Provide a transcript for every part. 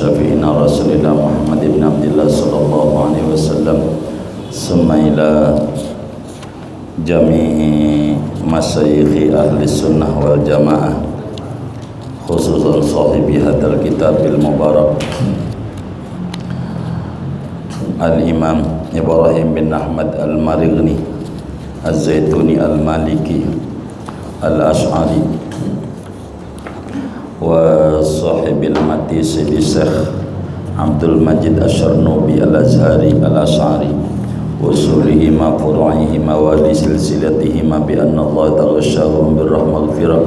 syafi'ina Rasulillah Muhammad ibn Abdillah sallallahu alaihi wasallam summa ila jami'i masyayikhi ahli sunnah wal jamaah khususan sahibi hadal kitabil mubarak Al-Imam Ibrahim bin Ahmad Al-Marighni Az-Zaituni Al-Maliki Al-Ash'ari wa sahibil mati Sidi Syekh Abdul Majid Asyarnubi Al-Azhari Al-Ash'ari usulihima furu'ihima wa li silsilatihima bi anna Allah taghashshahum birrahmah maghfirah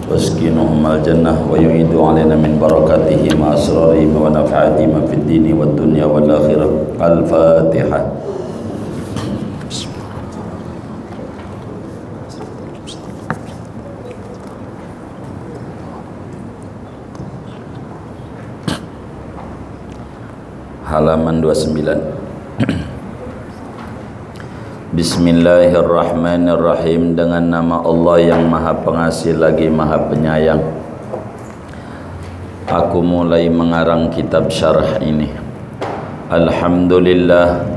waskinuhum al-jannah wa yu'idu alaina min barakatihima asrarihima wa naf'atihima fid dini wad dunya wal akhirah. Al-Fatihah. Halaman 29. Bismillahirrahmanirrahim. Dengan nama Allah yang Maha Pengasih lagi Maha Penyayang, aku mulai mengarang kitab syarah ini. Alhamdulillah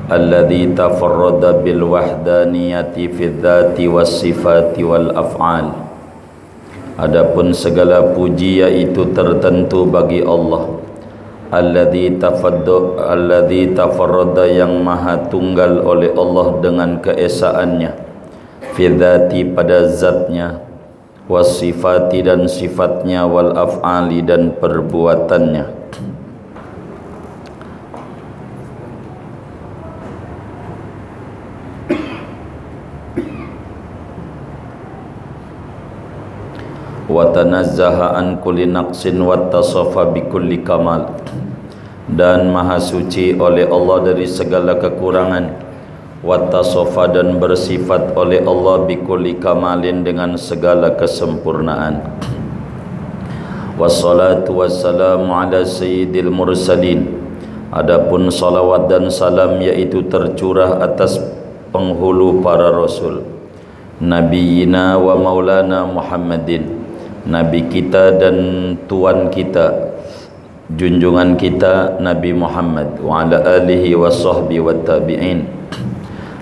alladzi tafarrada bil wahdaniyati fid dzati was sifati wal af'al. Adapun segala puji yaitu tertentu bagi Allah, alladzi tafarrada yang maha tunggal oleh Allah dengan keesaannya, fi dzati pada zatnya, was sifati dan sifatnya, wal af'ali dan perbuatannya. Wa tanazzaha an kulli naqsin wa tasafa bi kulli kamal, dan maha suci oleh Allah dari segala kekurangan, wa tasafa dan bersifat oleh Allah bi kulli kamalin dengan segala kesempurnaan. Wassalatu wassalamu ala sayyidil mursalin. Adapun salawat dan salam yaitu tercurah atas penghulu para rasul, nabiyina wa maulana Muhammadin, Nabi kita dan Tuan kita, junjungan kita Nabi Muhammad, wa ala alihi wa sahbihi wa tabi'in,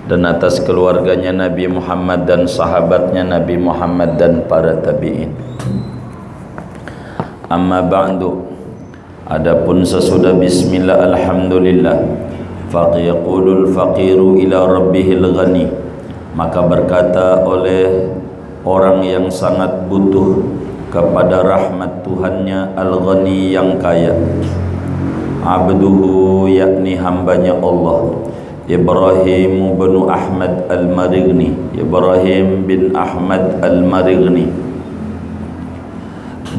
dan atas keluarganya Nabi Muhammad dan sahabatnya Nabi Muhammad dan para tabi'in. Amma ba'du. Adapun sesudah bismillah alhamdulillah, faqiyaqulul faqiru ila rabbihil ghani, maka berkata oleh orang yang sangat butuh kepada rahmat Tuhannya Al-Ghani yang kaya, abduhu yakni hambanya Allah, Ibrahim bin Ahmad Al-Marighni, Ibrahim bin Ahmad Al-Marighni,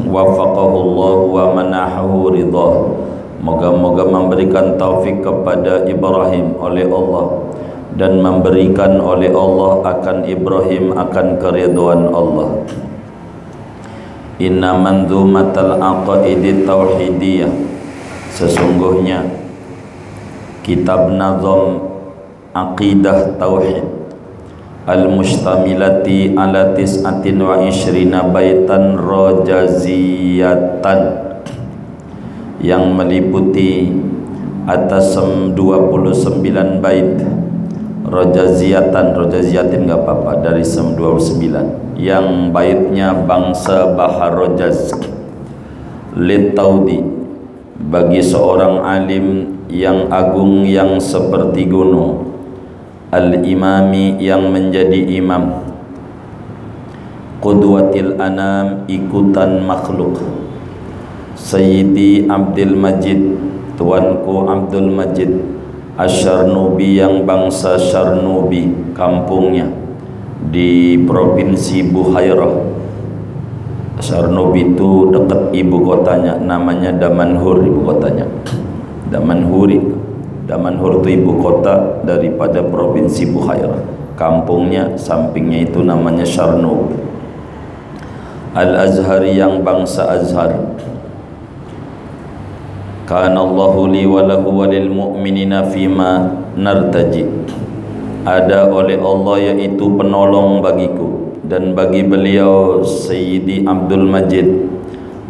wafaqahu Allah wa manahahu ridha. Moga-moga memberikan taufik kepada Ibrahim oleh Allah dan memberikan oleh Allah akan Ibrahim akan keridhaan Allah. Inna manzumatal aqaidi tauhidiyah, sesungguhnya kitab nazam aqidah tauhid, al-mustamilati ala tis'atin wa ishrina baitan rajaziyatan, yang meliputi atas 29 bait. Rojaziatan, rojaziatin enggak apa-apa, dari 29 yang baitnya bangsa bahar Rojaz. Litaudi, bagi seorang alim yang agung yang seperti gunung, al-imami yang menjadi imam, qudwatil anam ikutan makhluk, Sayyidi Abdul Majid, tuanku Abdul Majid Asyarnubi yang bangsa Syarnubi, kampungnya di provinsi Bukhairah. Syarnubi itu dekat ibu kotanya, namanya Damanhur ibu kotanya. Damanhur itu ibu kota daripada provinsi Bukhairah. Kampungnya sampingnya itu namanya Syarnub. Al-Azhari yang bangsa Azhar. Kana Allahu li wa lahu wa lil mu'minina fima nartaji. Ada oleh Allah yaitu penolong bagiku dan bagi beliau Sayyidi Abdul Majid,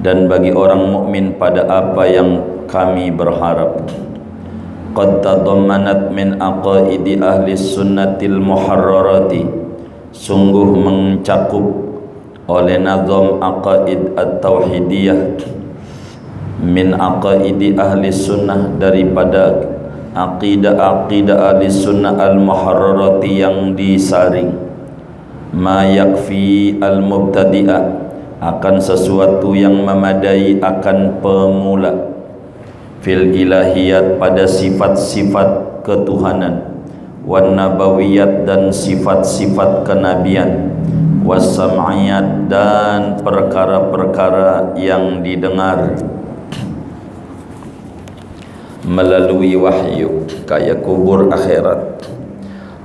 dan bagi orang mukmin pada apa yang kami berharap qad tadammanat min aqaidi ahli sunnatil muharrarati, sungguh mencakup oleh nazam aqaid at-tauhidiyah min aqaidi ahli sunnah, daripada aqidah ahli sunnah al-muharrarati yang disaring, ma yakfi al-mubtadi'ah, akan sesuatu yang memadai akan pemula, fil ilahiyat, pada sifat-sifat ketuhanan, wan nabawiyat, dan sifat-sifat kenabian, was sam'iyat, dan perkara-perkara yang didengar melalui wahyu, kayak kubur akhirat,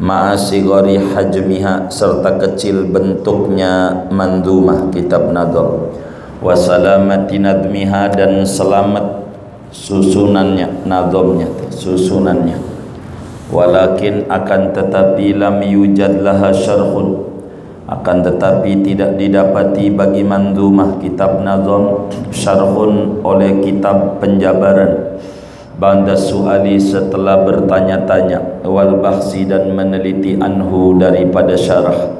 ma'asigari hajmiha, serta kecil bentuknya mandumah kitab nadam, wasalamati nadmiha, dan selamat susunannya, nadamnya, susunannya. Walakin, akan tetapi, lam yujad laha syarhun, akan tetapi tidak didapati bagi mandumah kitab nadam syarhun, oleh kitab penjabaran, ba'da su'ali, setelah bertanya-tanya, wal bahsi, dan meneliti, anhu, daripada syarah.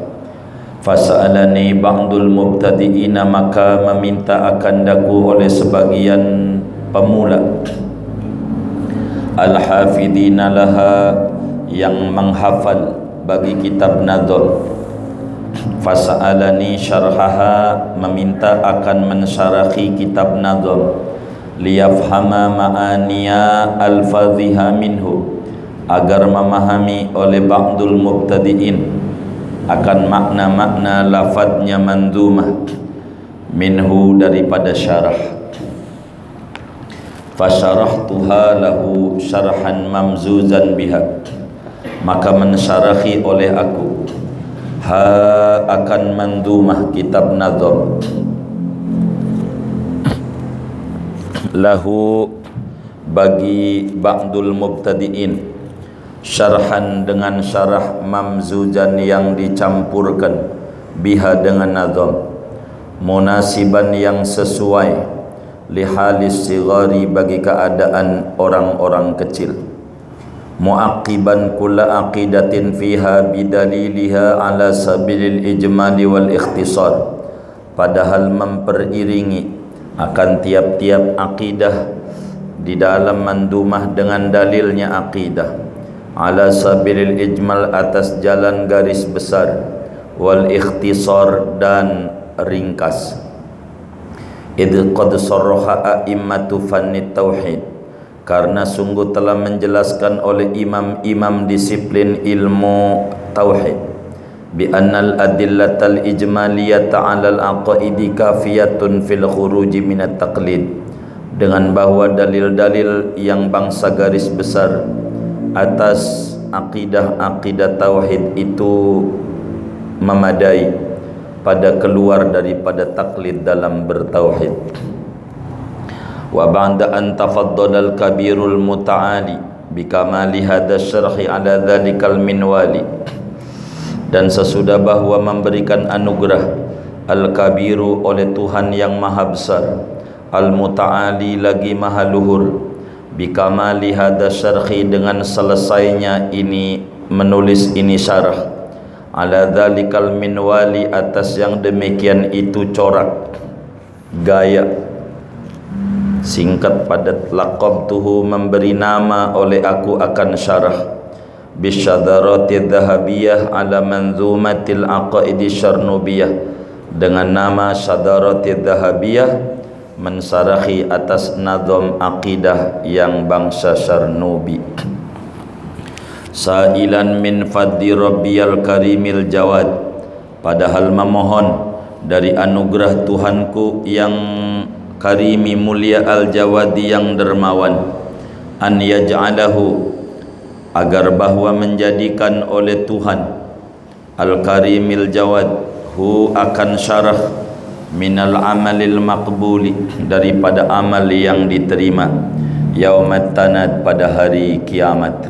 Fasa'alani ba'dul mubtadi'ina, maka meminta akan daku oleh sebagian pemula, al-hafidina laha, yang menghafal bagi kitab nadam. Fasa'alani syarhaha, meminta akan mensyarahi kitab nadam, liyafhama ma'aniya al-fadhiha minhu, agar memahami oleh ba'dul mubtadi'in akan makna-makna lafadznya mandumah, minhu, daripada syarah. Fasyarahtuha lahu syarhan mamzuzan biha, maka mensyarahi oleh aku akan mandumah kitab nadam, lahu, bagi ba'dul mubtadi'in, syarhan, dengan syarah, mamzuzan, yang dicampurkan, biha, dengan nadam, munasiban, yang sesuai, lihalis sigari, bagi keadaan orang-orang kecil, muaqiban kulla aqidatin fiha bidaliliha ala sabilil ijmali wal ikhtisar, padahal memperiringi akan tiap-tiap akidah di dalam mandumah dengan dalilnya akidah, ala sabilil ijmal, atas jalan garis besar, wal ikhtisar, dan ringkas. Idh qad sarraha a'immatu fannit tauhid, karena sungguh telah menjelaskan oleh imam-imam disiplin ilmu tauhid, bi annal adillatal ijmaliyata 'alal aqaidi kafiyatun fil khuruji minat taqlid, dengan bahwa dalil-dalil yang bangsa garis besar atas akidah tauhid itu memadai pada keluar daripada taklid dalam bertauhid. Wa ba'da an tafaddala al-kabirul muta'ali bikamali hadha syarhi ala dhalikal minwali, dan sesudah bahwa memberikan anugerah al-kabiru oleh Tuhan yang maha besar, al-muta'ali, lagi maha luhur, bikamali hadha syarhi, dengan selesainya ini menulis ini syarah, ala dhalikal minwali, atas yang demikian itu corak, gaya, singkat padat, laqabtuhu, memberi nama oleh aku akan syarah, bisyadharati dhahabiyah ala manzumatil aqaidi syarnubiyah, dengan nama syadharati dhahabiyah, mensarahi atas nazam akidah yang bangsa Syarnubi. Sa'ilan min fadli rabbiyal karimil jawad, padahal memohon dari anugerah Tuhanku yang karimi mulia al-jawadi, yang dermawan, an yaj'alahu, agar bahwa menjadikan oleh Tuhan al-karimil jawad, hu, akan syarah, minal amalil maqbuli, daripada amal yang diterima, yaumat tanad, pada hari kiamat,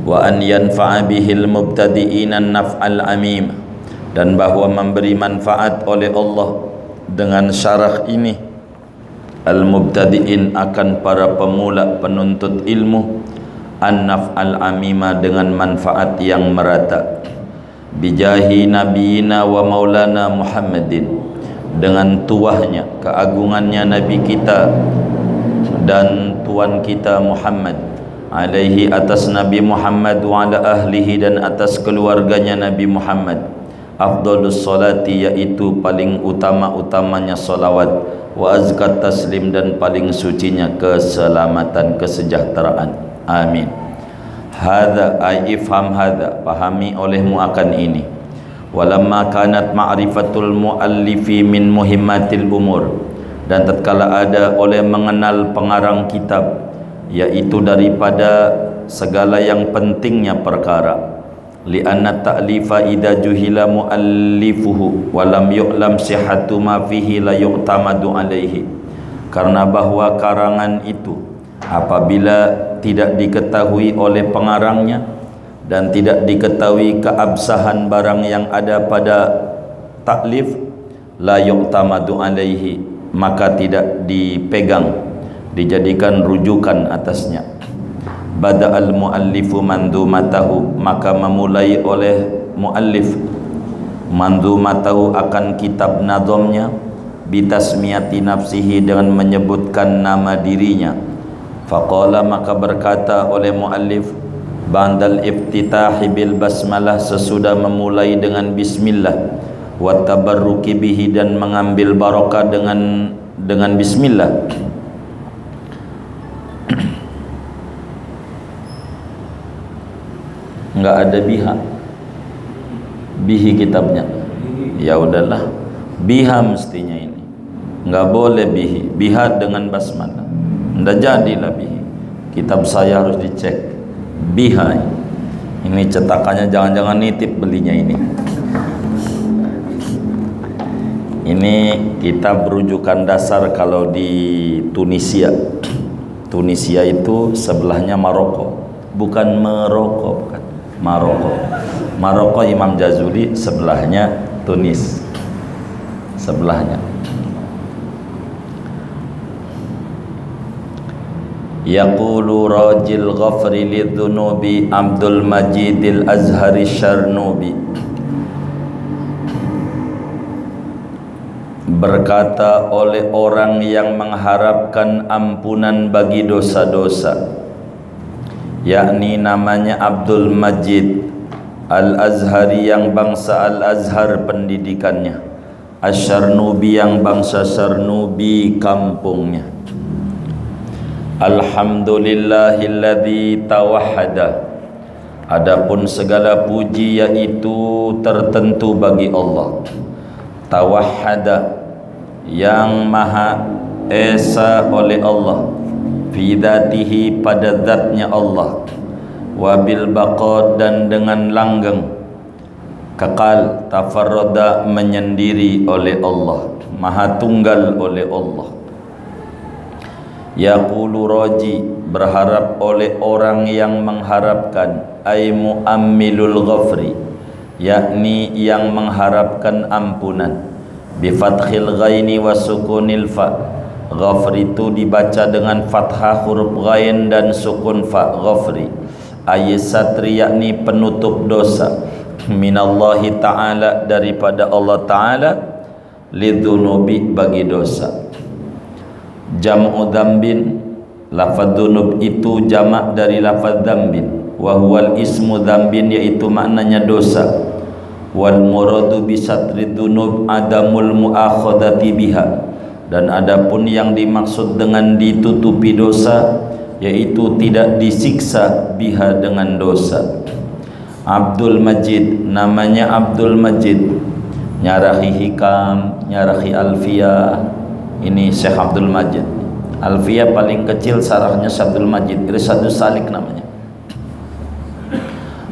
wa an yanfa'a bihil mubtadi'ina naf'al amim, dan bahwa memberi manfaat oleh Allah dengan syarah ini al-mubtadi'in akan para pemula penuntut ilmu, an-naf'al amima dengan manfaat yang merata, bijahi nabiyina wa maulana Muhammadin dengan tuahnya keagungannya nabi kita dan tuan kita Muhammad, alaihi atas Nabi Muhammad, wa ala ahlihi dan atas keluarganya Nabi Muhammad, afdalus salati yaitu paling utama-utamanya salawat, wa azkat taslim dan paling sucinya keselamatan kesejahteraan. Amin. Hadza ay ifham hadza, pahami olehmu akan ini. Walamma kanat ma'rifatul muallifi min muhimmatil umur, dan tatkala ada oleh mengenal pengarang kitab, yaitu daripada segala yang pentingnya perkara, li'anna ta'lifa idza juhila muallifuhu wa lam yu'lam sihhatu ma fihi la yu'tamadu alaihi, karena bahwa karangan itu apabila tidak diketahui oleh pengarangnya dan tidak diketahui keabsahan barang yang ada pada taklif, la yu'tamadu alaihi, maka tidak dipegang, dijadikan rujukan atasnya. Bada'al muallifu mandumatahu, maka memulai oleh muallif mandumatahu akan kitab nazamnya, bitasmiyati nafsihi dengan menyebutkan nama dirinya. Faqala, maka berkata oleh muallif, ba'dal iftitahi bil basmalah, sesudah memulai dengan bismillah, wa tabarruki bihi dan mengambil barakah dengan bismillah. Enggak ada bihi kitabnya. Ya udahlah, biha mestinya ini. Enggak boleh biha dengan basmalah. Enggak jadilah bihi. Kitab saya harus dicek. Biha ini cetakannya jangan-jangan nitip belinya ini. Ini kitab rujukan dasar kalau di Tunisia. Tunisia itu sebelahnya Maroko, bukan Maroko, bukan Maroko. Maroko Imam Jazuli, sebelahnya Tunis, sebelahnya. Yaqulu rajil ghafri lidzunubi Abdul Majidil Azhari Syarnubi, berkata oleh orang yang mengharapkan ampunan bagi dosa-dosa, yakni namanya Abdul Majid Al-Azhari yang bangsa Al-Azhar pendidikannya, Asy-Syarnubi yang bangsa Syarnubi kampungnya. Alhamdulillahilladzi tawahhada, adapun segala puji yaitu tertentu bagi Allah. Tawahhada yang maha esa oleh Allah, fi dzatihi pada zatnya Allah, wabil baqa dan dengan langgeng, kekal, tafarrada menyendiri oleh Allah, maha tunggal oleh Allah. Yaqulu raji, berharap oleh orang yang mengharapkan, ay muammilul ghafri, yakni yang mengharapkan ampunan, bi fathil ghaini wa sukunil fa. Ghafri itu dibaca dengan fathah huruf ghain dan sukun fa, ghafri. Ayisatri yakni penutup dosa, minallahi ta'ala daripada Allah ta'ala, lidzunubi bagi dosa. Jam'u dzambin, lafaz dzunub itu jamak dari lafaz dzambin, wa huwal ismu dzambin yaitu maknanya dosa. Wal muradu bi satri dzunub adamul muakhadati biha, dan adapun yang dimaksud dengan ditutupi dosa yaitu tidak disiksa biha dengan dosa. Abdul Majid, namanya Abdul Majid, nyarahi hikam, nyarahi alfiyah. Ini Syekh Abdul Majid. Alfiyah paling kecil sarahnya Syekh Abdul Majid, Irsadus Salik namanya.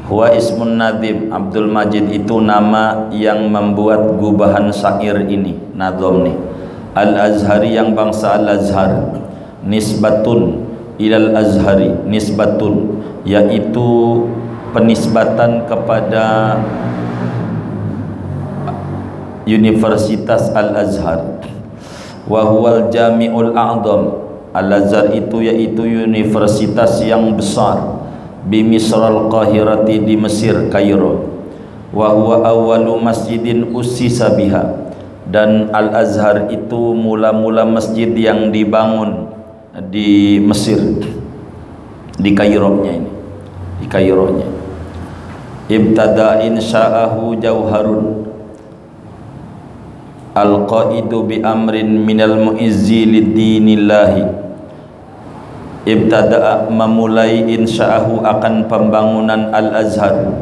Huwa ismun nadhim, Abdul Majid itu nama yang membuat gubahan syair ini, nazom nih. Al-Azhari yang bangsa Al-Azhar, nisbatun ilal Azhari, nisbatun yaitu penisbatan kepada Universitas Al-Azhar. Wa huwal jami'ul a'zam. Al-Azhar itu yaitu universitas yang besar bi Misral Qahirati di Mesir, Kairo. Wa huwa awwalu masjidin ussisa biha. Dan Al-Azhar itu mula-mula masjid yang dibangun di Mesir, di Kaironya ini, di Kaironya. Ibtada insya'ahu Jauharun al-qaidu bi amrin minal mu'izzi lid-dinillahi. Ibtada memulai insya'ahu akan pembangunan Al-Azhar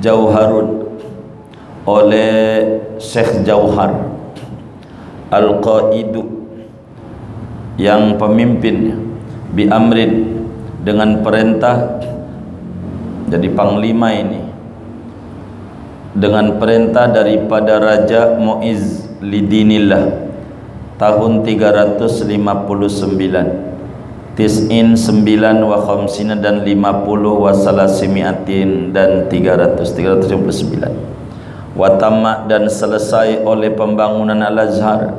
Jauharun oleh Syekh Jauhar al-qaidu yang pemimpinnya bi amrin dengan perintah, jadi panglima ini dengan perintah daripada Raja Mu'izz lidinillah tahun 359 tis'in 9 wa khamsina dan 50 wa salasimiatin dan 359 wa tamma dan selesai oleh pembangunan Al-Azhar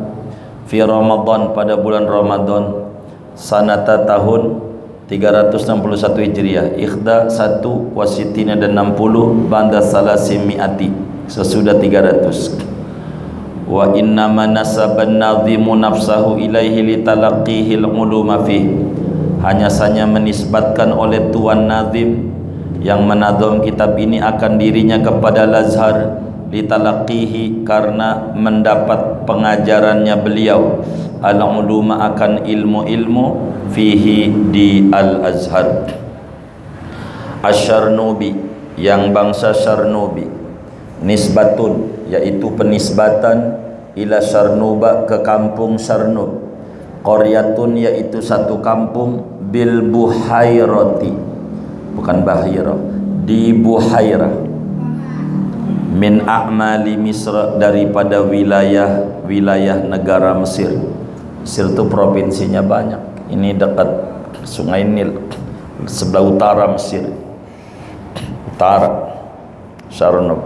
fi Ramadan pada bulan Ramadan sanata tahun 361 Hijriah ikhda 1 wasitina dan 60 banda salasimiati sesudah 300. Wa inna manasaban nadhimu nafsahu ilaihi litalaqihil uluma fih. Hanya saja menisbatkan oleh Tuan Nazim yang menadham kitab ini akan dirinya kepada Al-Azhar litalaqihi karena mendapat pengajarannya beliau al-uluma akan ilmu-ilmu fihi di Al-Azhar. Asy-Syarnubi yang bangsa Syarnubi nisbatun yaitu penisbatan ila Syarnuba ke kampung Syarnub, qaryatun yaitu satu kampung bil Buhairati bukan Bahira, di Buhairah min a'mali Misr daripada wilayah negara Mesir. Mesir itu provinsinya banyak. Ini dekat Sungai Nil, sebelah utara Mesir, utara Syarnub.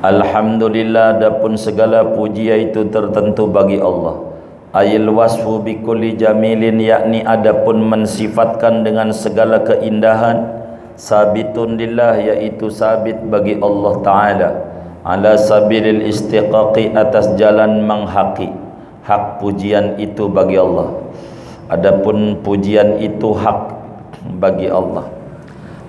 Alhamdulillah, adapun segala puji yaitu tertentu bagi Allah. Ayil wasfu bi kulli jamilin, yakni adapun mensifatkan dengan segala keindahan, sabitun lillah yaitu sabit bagi Allah Ta'ala, ala sabilil istiqaqi atas jalan menghaki hak pujian itu bagi Allah. Adapun pujian itu hak bagi Allah.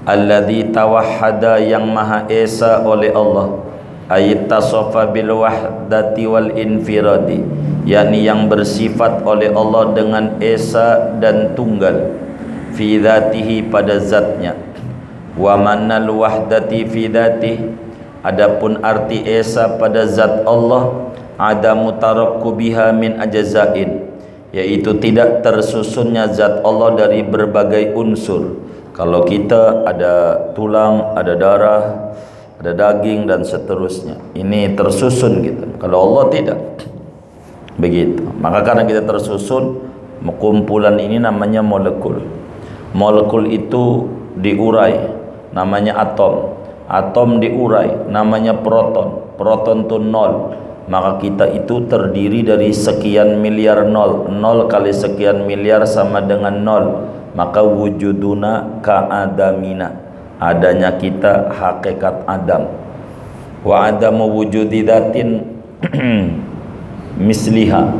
Alladzi tawahhada yang maha esa oleh Allah, ayat tasofa bil wahdati wal infiradi, yakni yang bersifat oleh Allah dengan esa dan tunggal, fi dzatihi pada zatnya. Wa manal wahdati fi dzatihi, adapun arti esa pada zat Allah, adamu tarakkubiha min ajzain, yaitu tidak tersusunnya zat Allah dari berbagai unsur. Kalau kita ada tulang, ada darah, ada daging dan seterusnya, ini tersusun gitu. Kalau Allah tidak begitu. Maka karena kita tersusun, kumpulan ini namanya molekul. Molekul itu diurai, namanya atom. Atom diurai, namanya proton. Proton itu nol. Maka kita itu terdiri dari sekian miliar nol. Nol kali sekian miliar sama dengan nol. Maka wujuduna ka'adamina, adanya kita hakikat Adam. Wa adamu wujudi datin misliha,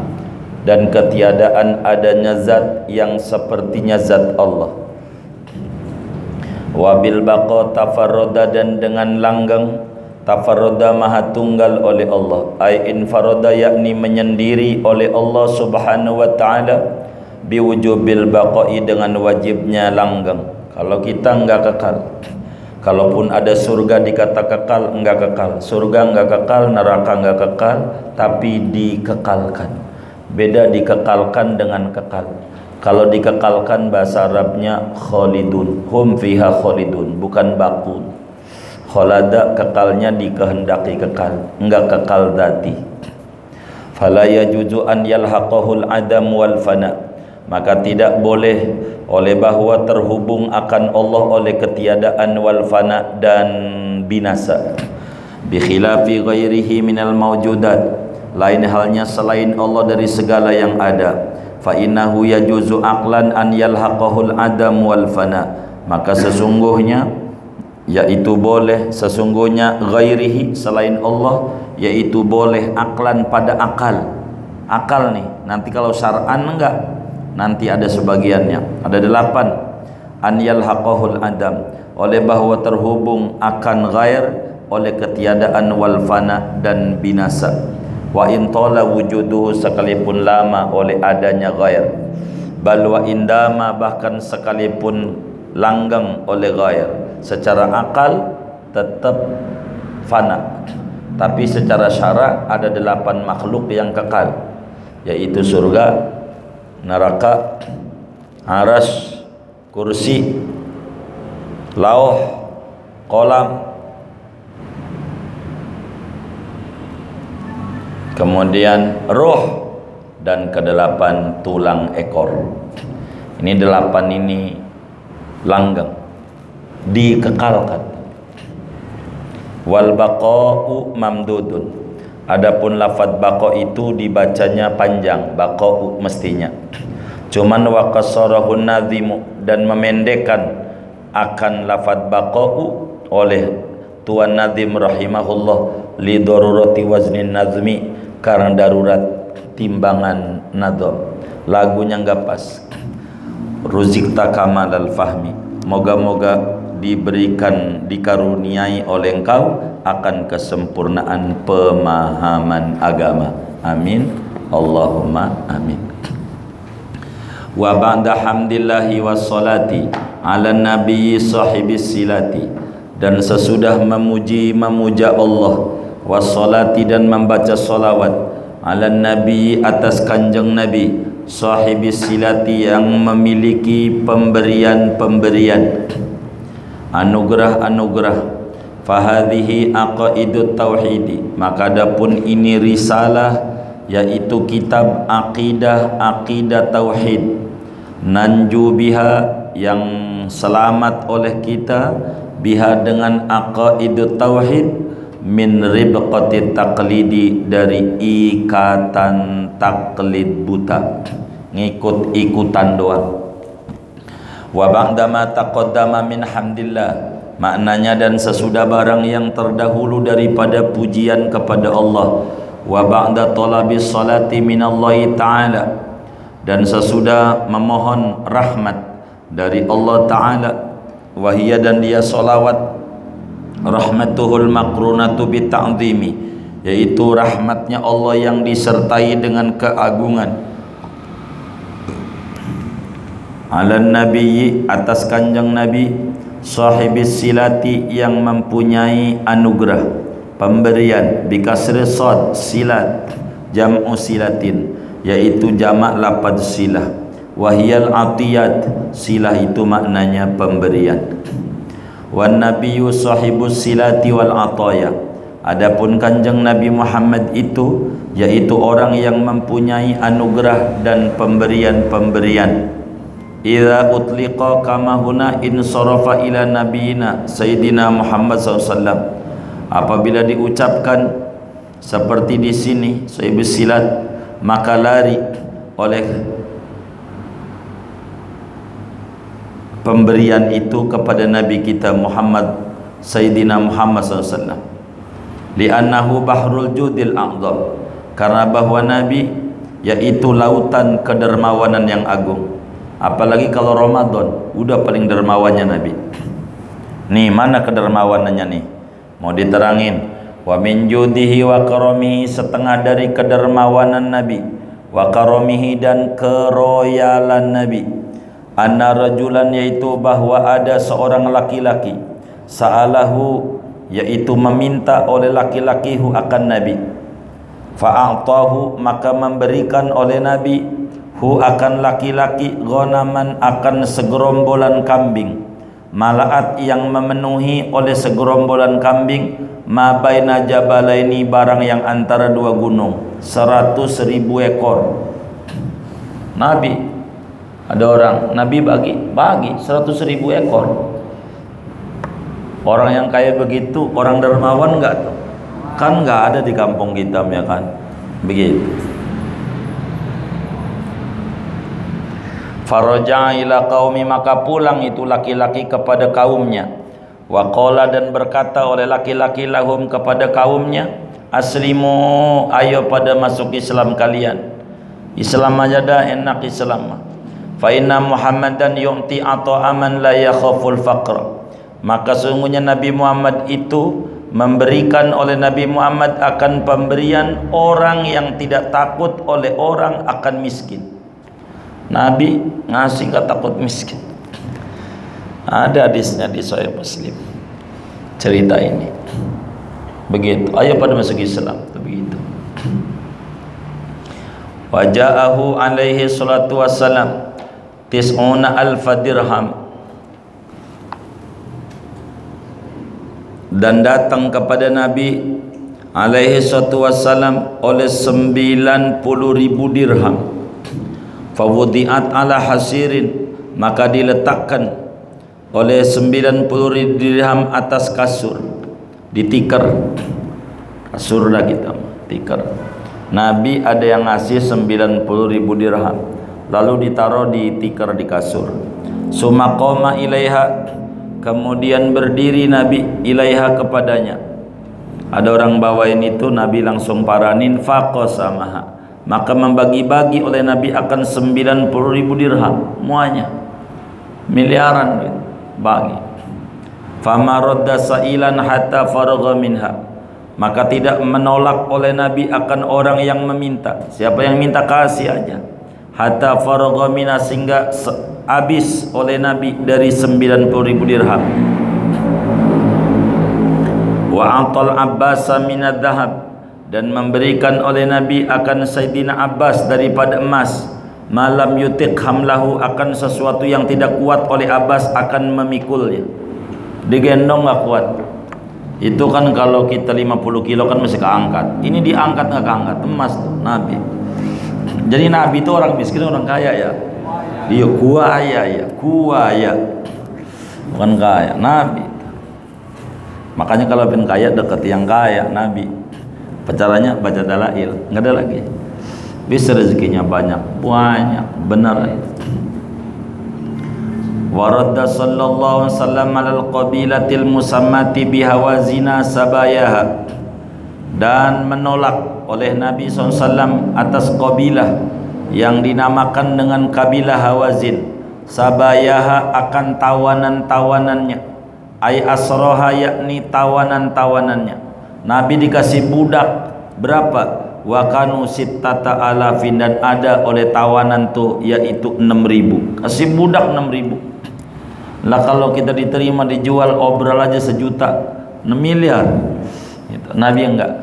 dan ketiadaan adanya zat yang sepertinya zat Allah. Wa bil baqa tafarroda, dan dengan langgeng tafarroda maha tunggal oleh Allah, ay infaroda yakni menyendiri oleh Allah subhanahu wa ta'ala, biwujubil baqai dengan wajibnya langgeng. Kalau kita enggak kekal, kalaupun ada surga dikata kekal, enggak kekal. Surga enggak kekal, neraka enggak kekal, tapi dikekalkan. Beda dikekalkan dengan kekal. Kalau dikekalkan bahasa Arabnya khalidun, hum fiha khalidun, bukan bakun. Khalada kekalnya dikehendaki kekal, enggak kekal dati. Fala yajuzu an yalhaqahul adam wal fana, maka tidak boleh oleh bahwa terhubung akan Allah oleh ketiadaan wal fana dan binasa. Bi khilafi ghairihi minal mawjudat, lain halnya selain Allah dari segala yang ada. Fa innahu yajuzu aqlan an yalhaqahul adam wal fana, maka sesungguhnya ghairihi selain Allah, yaitu boleh aklan pada akal nih. Nanti kalau syar'an enggak, nanti ada sebagiannya, ada 8. An yalhaqahul adam, oleh bahwa terhubung akan ghair oleh ketiadaan, wal fana dan binasa. Wa in tala wujuduhu, sekalipun lama oleh adanya ghair. Bal wa indama, bahkan sekalipun langgang oleh ghair. Secara akal tetap fana, tapi secara syara ada 8 makhluk yang kekal, yaitu surga, neraka, arsy, kursi, lauh, qalam, kemudian roh, dan ke-8 tulang ekor. Ini 8 ini langgeng, dikekalkan. Wal baqa'u mamdudun, adapun lafaz baqa itu dibacanya panjang, baqa'u mestinya. Cuman wa qasarahun nazimu, dan memendekkan akan lafaz baqa'u oleh Tuan Nazim rahimahullah li darurati waznin nazmi, karena darurat timbangan nadham. Lagunya enggak pas. Ruzikta kamal al-fahmi, moga-moga diberikan, dikaruniai oleh engkau akan kesempurnaan pemahaman agama. Amin, Allahumma amin. Wa ba'da hamdillahi wassalati ala nabiyyi sahibis silati, dan sesudah memuja Allah, wassalati dan membaca salawat, ala nabi atas kanjeng Nabi, sahibis silati yang memiliki pemberian-pemberian, anugerah-anugerah. Fahadhihi aqaidut tauhidi, maka adapun ini risalah, yaitu kitab akidah tauhid. Nanju biha, yang selamat oleh kita, biha dengan aqaidut tauhid, min ribqati taqlidi, dari ikatan taklid buta, ngikut-ikutan doang. Wa ba'da ma taqaddama min hamdillah, maknanya dan sesudah barang yang terdahulu daripada pujian kepada Allah. Wa ba'da talabis salati minallahi ta'ala, dan sesudah memohon rahmat dari Allah Ta'ala. Wahiyya, dan dia salawat, rahmatuhul makrunatu bita'zimi, yaitu rahmatnya Allah yang disertai dengan keagungan. Ala nabiyyi, atas kanjeng Nabi, sahibis silati, yang mempunyai anugerah, pemberian, bikasri sad, silat, jam'u silatin, yaitu jamak lafaz silah. Wahiyal atiyat, silah itu maknanya pemberian. Wan nabiyyu sahibus silati wal ataya, adapun kanjeng Nabi Muhammad itu, yaitu orang yang mempunyai anugerah dan pemberian-pemberian. Idza utliqa kama huna in sarafa ila nabiyina sayyidina Muhammad SAW, apabila diucapkan seperti di sini sahibus silat, maka lari oleh pemberian itu kepada Nabi kita Muhammad, Sayyidina Muhammad SAW. Li'annahu bahrul judil a'zam, karena bahwa Nabi yaitu lautan kedermawanan yang agung. Apalagi kalau Ramadan, udah paling dermawannya Nabi. Nih, mana kedermawanannya nih? Mau diterangin. Wa min judihi wa karamihi, setengah dari kedermawanan Nabi, wa karamihi, dan keroyalan Nabi. Anna rajulan, yaitu bahwa ada seorang laki-laki, sa'alahu, yaitu meminta oleh laki-laki akan Nabi. Fa'atahu, maka memberikan oleh Nabi hu akan laki-laki, ghanaman, akan segerombolan kambing, malaat, yang memenuhi oleh segerombolan kambing, ma baina jabalaini, barang yang antara dua gunung, 100.000 ekor. Nabi, ada orang Nabi bagi 100.000 ekor. Orang yang kaya begitu, orang dermawan enggak tuh? Kan enggak ada di kampung kita, ya kan? Begitu. Faraja'a ila qaumi, maka pulang itu laki-laki kepada kaumnya. Wa qala, dan berkata oleh laki-laki lahum kepada kaumnya, aslimu, ayo pada masuk Islam kalian. Islam aja dah, enak Islam. Fa inna Muhammadan yu'ti ata'aman la yakhaful faqra, maka sungguhnya Nabi Muhammad itu memberikan, oleh Nabi Muhammad akan pemberian orang yang tidak takut oleh orang akan miskin. Nabi ngasih gak takut miskin. Ada hadisnya di Sahih Muslim cerita ini. Begitu, ayo pada masuk Islam. Begitu. Waja'ahu alaihi salatu wassalam tis'una alfa dirham, dan datang kepada Nabi alaihi salatu wassalam oleh 90.000 dirham. Fawudi'at ala hasirin, maka diletakkan oleh 90.000 dirham atas kasur, ditikar. Kasur dah kita tikar. Nabi ada yang ngasih 90.000 dirham, lalu ditaruh di tikar di kasur. Summa qama ilaiha, kemudian berdiri Nabi ilaiha kepadanya. Ada orang bawain itu, Nabi langsung paranin, faqasamaha, maka membagi-bagi oleh Nabi akan 90.000 dirham, muanya miliaran duit, bagi. Fama radda sa'ilan hatta faragha minha, maka tidak menolak oleh Nabi akan orang yang meminta. Siapa yang minta kasih aja. Hatta faragha minha, sehingga habis oleh Nabi dari 90.000 dirham. Wa atal Abbas minad dhahab, dan memberikan oleh Nabi akan Sayyidina Abbas daripada emas. Malam yutik hamlahu, akan sesuatu yang tidak kuat oleh Abbas akan memikulnya. Digendong gak kuat. Itu kan kalau kita 50 kilo kan masih keangkat. Ini diangkat gak keangkat, emas tuh Nabi. Jadi Nabi itu orang miskin, orang kaya ya. Dia kuaya ya, kuaya, bukan kaya. Nabi. Makanya kalau pengen kaya dekat yang kaya, Nabi. Caranya baca dalail, nggak ada lagi. Bisa rezekinya banyak, benar. Waradda sallallahu alaihi wasallam alal qabilatil musammati bihawazina sabayaha, dan menolak oleh Nabi SAW atas qabilah yang dinamakan dengan kabilah Hawazin, sabayaha akan tawanan-tawanannya, ay asroha, yakni tawanan-tawanannya. Nabi dikasih budak berapa? Wa kanu sittata alafin, dan ada oleh tawanan tuh yaitu 6.000. Kasih budak 6.000. Lah kalau kita diterima dijual obral aja 1 juta, 6 miliar. Gitu. Nabi enggak,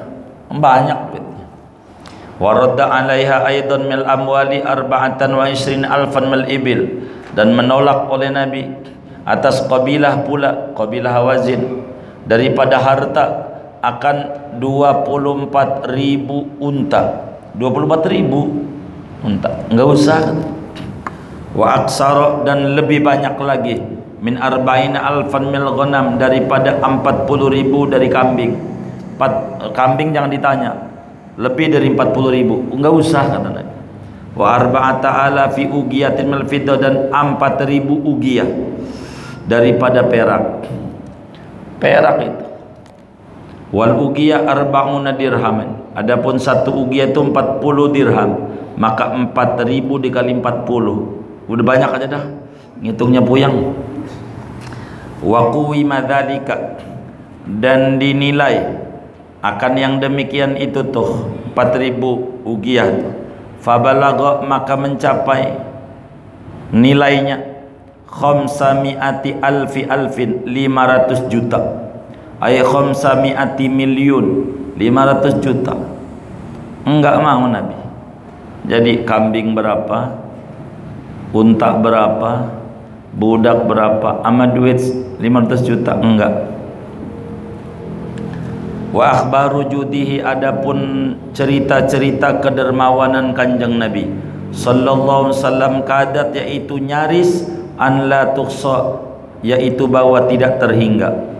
banyak duitnya. Wa radda 'alaiha aidan mil amwali 24 alfan mil ibil, dan menolak oleh Nabi atas kabilah pula, kabilah Hawazin, daripada harta akan 24.000 unta. 24.000 unta, enggak usah. Wa aksara, dan lebih banyak lagi, min arba'ina alfan mil ghanam, daripada 40.000 dari kambing. Kambing jangan ditanya, lebih dari 40.000, enggak usah kata Nabi. Wa arba'ata ala fi ugiyatin mil fiddah, dan 4.000 ugiyah daripada perak. Perak itu. Wal ugiyah arba'una dirhaman, adapun 1 ugiyah itu 40 dirham, maka 4.000 dikali 40, udah banyak aja dah, ngitungnya puyang. Wa quwima dzalika, dan dinilai akan yang demikian itu tuh 4.000 ugiyah tuh. Fabalagha, maka mencapai nilainya 500 alfin 500 juta, ay 500 miliun 500 juta. Enggak mau Nabi. Jadi kambing berapa, unta berapa, budak berapa, sama duit 500 juta enggak. Wa akhbaru judihi, adapun cerita-cerita kedermawanan Kanjeng Nabi sallallahu alaihi wasallam, kadat, yaitu nyaris, an la tuqsa, yaitu bahwa tidak terhingga.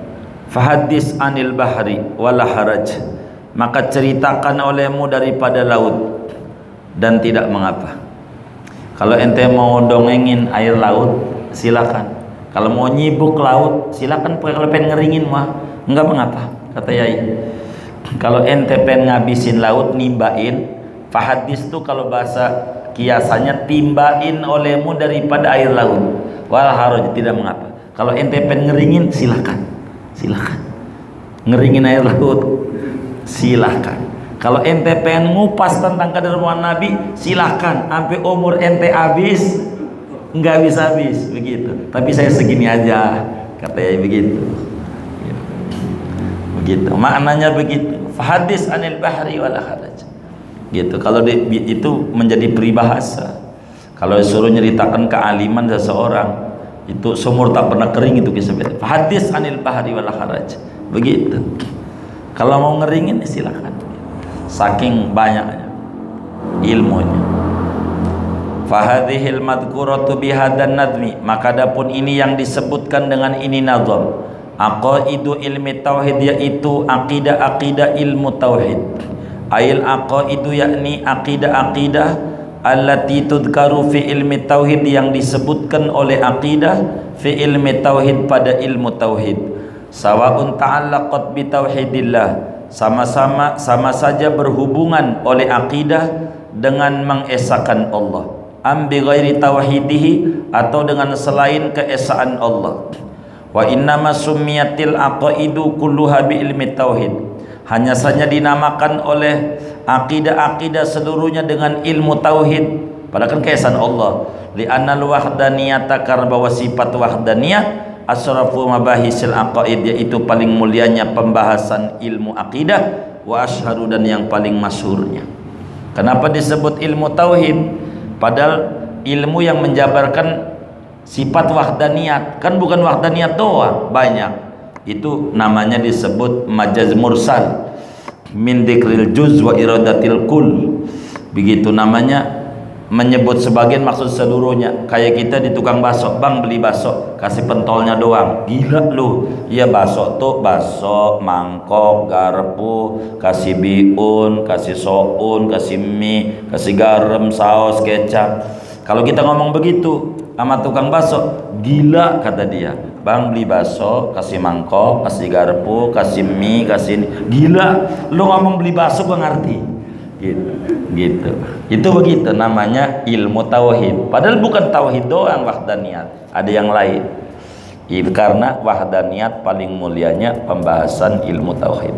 Fahadis anil bahri wala haraj, maka ceritakan olehmu daripada laut, dan tidak mengapa. Kalau ente mau dongengin air laut, silakan. Kalau mau nyibuk laut, silakan. Kalau pengen ngeringin mah enggak mengapa, kata Yai. Kalau ente pengen ngabisin laut, nimbain, fahadis tuh kalau bahasa kiasannya timbain olehmu daripada air laut. Wal haraj, tidak mengapa. Kalau ente pengen ngeringin, silakan. Silakan. Ngeringin air laut, silakan. Kalau ente pengen ngupas tentang kedarmaan Nabi, silakan. Sampai umur ente habis, nggak habis begitu. Tapi saya segini aja, katanya begitu. Begitu. Maknanya begitu. Fahadis anil bahri wala haraj. Gitu. Kalau itu menjadi peribahasa. Kalau disuruh nyeritakan kealiman seseorang, itu sumur tak pernah kering itu kisah. Fahadis anil bahri wala haraj. Begitu. Kalau mau ngeringin, silakan. Saking banyaknya ilmunya. Fahadhil madhkuratu bihadan nadmi, maka adapun ini yang disebutkan dengan ini nazam. Aqaidu ilmi tauhid, yaitu aqidah-aqidah ilmu tauhid. Ail aqaidu, yakni aqidah-aqidah allati tudkaru fi ilmi tauhid, yang disebutkan oleh aqidah fi ilmi tauhid, pada ilmu tauhid. Sawaun ta'allaqat bi tauhidillah, sama saja berhubungan oleh akidah dengan mengesahkan Allah, ambi ghairi tauhidihi, atau dengan selain keesaan Allah. Wa innama summiyatil aqaidu kulluha bi ilmi tauhid, hanya saja dinamakan oleh akidah-akidah seluruhnya dengan ilmu tauhid, padahal kan keesaan Allah. Li annal wahdaniyata, karena bahwa sifat wahdaniyah asrafu mabahisil aqaid, yaitu paling mulianya pembahasan ilmu akidah, wa asyharu, dan yang paling masyhurnya. Kenapa disebut ilmu tauhid? Padahal ilmu yang menjabarkan sifat wahdaniyat, kan bukan wahdaniyat doang, banyak. Itu namanya disebut majaz mursal min dzikril juz wa iradatil kull. Begitu namanya, menyebut sebagian maksud seluruhnya. Kayak kita di tukang bakso, bang beli bakso, kasih pentolnya doang, gila lu. Iya, bakso tuh bakso, mangkok, garpu, kasih bihun, kasih soun, kasih mie, kasih garam, saus, kecap. Kalau kita ngomong begitu sama tukang bakso, gila kata dia. Bang beli bakso, kasih mangkok, kasih garpu, kasih mie, kasih ini, gila. Lu ngomong beli bakso gua ngerti. Gitu. Itu begitu namanya ilmu tauhid. Padahal bukan tauhid doang wahdaniyat, ada yang lain. Itu karena wahdaniyat paling mulianya pembahasan ilmu tauhid.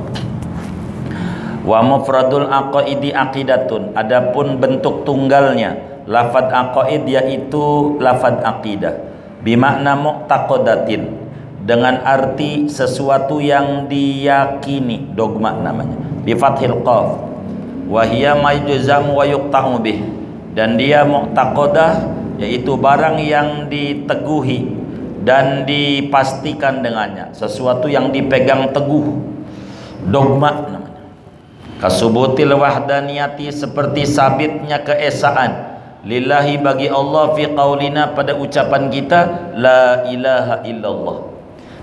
Wa mufradul aqaidi aqidatun, adapun bentuk tunggalnya lafad aqaid, yaitu lafad aqidah, bimakna mu'taqadatin, dengan arti sesuatu yang diyakini, dogma namanya, bi fathil qaf. Wahia mayjuzam wa yuqta'u bih, dan dia mu'taqadah, yaitu barang yang diteguhi dan dipastikan dengannya, sesuatu yang dipegang teguh, dogma namanya. Kasubutil wahdaniyati, seperti sabitnya keesaan lillahi, bagi Allah, fi qaulina, pada ucapan kita la ilaha illallah.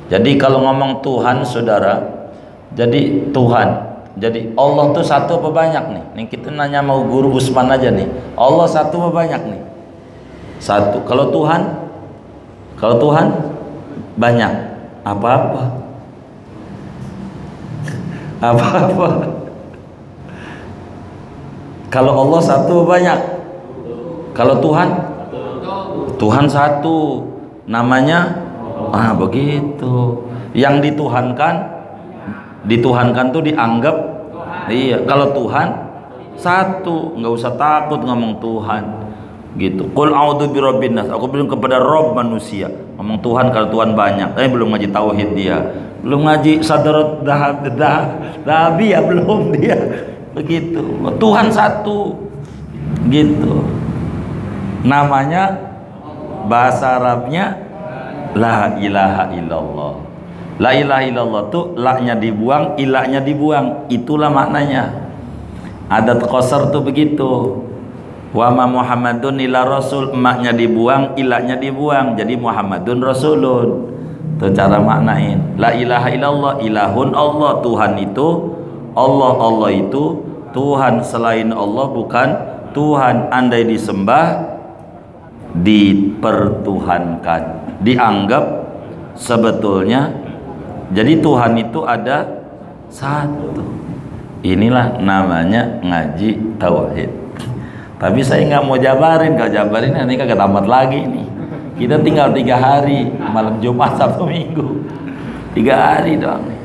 Jadi kalau ngomong Tuhan, saudara, jadi Tuhan, jadi Allah tuh satu apa banyak nih? Nih kita nanya mau guru Usman aja nih. Allah satu apa banyak nih? Satu. Kalau Tuhan banyak. Apa-apa. Apa-apa. Kalau Allah satu apa banyak? Kalau Tuhan satu. Namanya begitu. Yang dituhankan tuh dianggap Tuhan. Iya, kalau Tuhan satu, nggak usah takut ngomong Tuhan gitu. Qul a'udzu birabbin nas, aku belum kepada Rob manusia. Ngomong Tuhan, kalau Tuhan banyak, belum ngaji tauhid dia, belum ngaji sadarat dahabi ya, belum dia begitu. Tuhan satu gitu, namanya bahasa Arabnya la ilaha illallah. La ilaha illallah tuh la-nya dibuang, ilahnya dibuang. Itulah maknanya. Adat qasar tuh begitu. Wa ma Muhammadun illa rasul, emaknya dibuang, ilahnya dibuang. Jadi Muhammadun rasulun. Itu cara maknain. La ilaha illallah, ilahun Allah, Tuhan itu Allah itu Tuhan, selain Allah bukan Tuhan. Andai disembah, dipertuhankan, dianggap sebetulnya. Jadi Tuhan itu ada satu. Inilah namanya ngaji tauhid. Tapi saya nggak mau jabarin. Kalau jabarin nanti kagak tamat lagi nih. Kita tinggal 3 hari, malam Jumat, Sabtu, Minggu, 3 hari doang nih.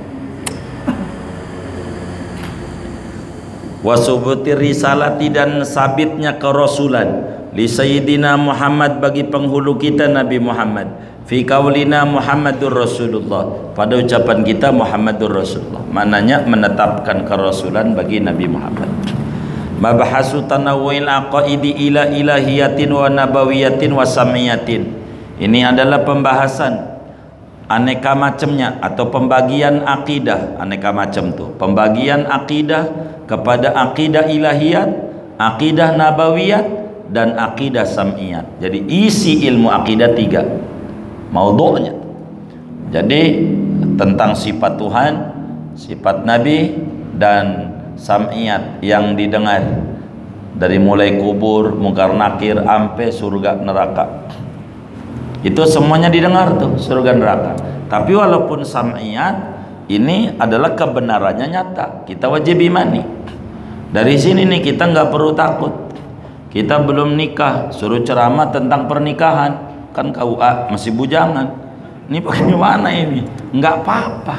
Wasubuti risalati, dan sabitnya kerasulan li Sayyidina Muhammad, bagi penghulu kita Nabi Muhammad, fi qaulina Muhammadur Rasulullah, pada ucapan kita Muhammadur Rasulullah, maknanya menetapkan kerasulan bagi Nabi Muhammad. Mabahasu tanawwu'il aqaidi ila ilahiyatin wa nabawiyatin wa samiyatin. Ini adalah pembahasan aneka macamnya atau pembagian akidah. Aneka macam tuh pembagian akidah kepada akidah ilahiyat, akidah nabawiyat, dan akidah sam'iyat. Jadi isi ilmu akidah 3 maudhu'nya. Jadi tentang sifat Tuhan, sifat Nabi, dan sam'iyat yang didengar, dari mulai kubur, mungkar nakir, sampai surga neraka. Itu semuanya didengar tuh, surga neraka. Tapi walaupun sam'iyat ini adalah kebenarannya nyata, kita wajib imani. Dari sini nih kita nggak perlu takut. Kita belum nikah, suruh ceramah tentang pernikahan, kan KUA masih bujangan. Ini bagaimana ini? Nggak apa-apa.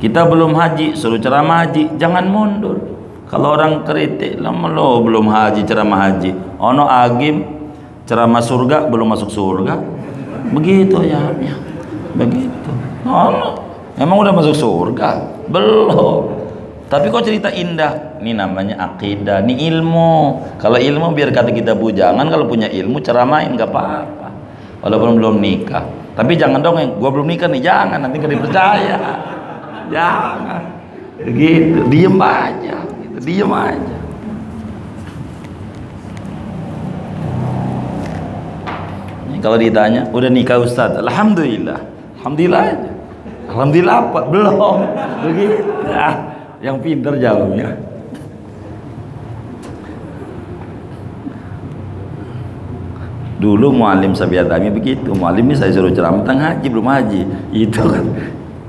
Kita belum haji, suruh ceramah haji, jangan mundur. Kalau orang kritik, lo belum haji, ceramah haji. Ono agim ceramah surga, belum masuk surga. Begitu ya. Begitu. Ono emang udah masuk surga? Belum. Tapi kok cerita indah? Ini namanya akidah, ini ilmu. Kalau ilmu biar kata kita bujangan, kalau punya ilmu ceramain nggak apa-apa. Walaupun belum nikah. Tapi jangan dong yang gua belum nikah nih, jangan, nanti nggak dipercaya. Jangan. Gitu, diem aja. Gitu, diem aja. Ini kalau ditanya, udah nikah Ustaz? Alhamdulillah. Alhamdulillah aja. Alhamdulillah apa? Belum. Begitu. Yang pintar jawabnya. Dulu mualim Sabiatami begitu. Mualim ini saya suruh ceramah tentang haji, belum haji. Itu kan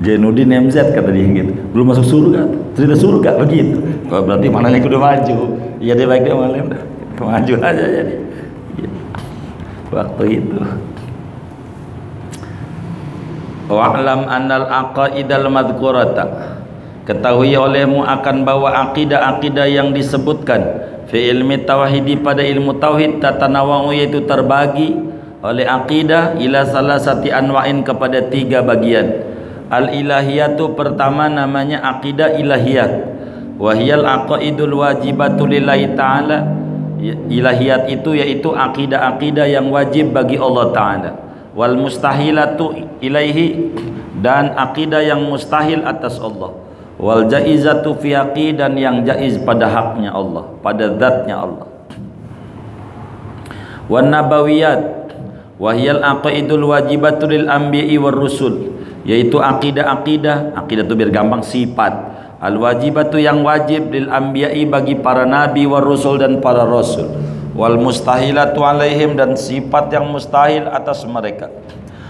Jainuddin MZ kata dia gitu. Belum masuk surga. Cerita surga begitu. Kalau berarti mananya udah maju. Iya dia baik, dia mualim dah. Maju aja jadi. Waktu itu. Wa'lam annal aqaidal madhkurata, ketahui olehmu akan bahwa akidah-akidah yang disebutkan fi ilmi tauhid, pada ilmu tauhid, tatanawa'u, yaitu terbagi oleh akidah ila salasati anwa'in, kepada 3 bagian. Al ilahiyatu, pertama namanya akidah ilahiyat, wahiyal aqaidul wajibatu lillahi ta'ala. Ilahiyat itu yaitu akidah-akidah yang wajib bagi Allah Ta'ala. Wal mustahilatu ilaihi, dan akidah yang mustahil atas Allah. Wal jaizatu fi haqi, dan yang jaiz pada haknya Allah, pada zatnya Allah. Wan nabawiyat wahiyal aqaidul wajibatu lil anbiya'i war rusul, yaitu akidah-akidah, akidah itu biar gampang, sifat al wajibatu yang wajib lil anbiya'i, bagi para nabi, war rusul, dan para rasul. Wal mustahilatu alaihim, dan sifat yang mustahil atas mereka.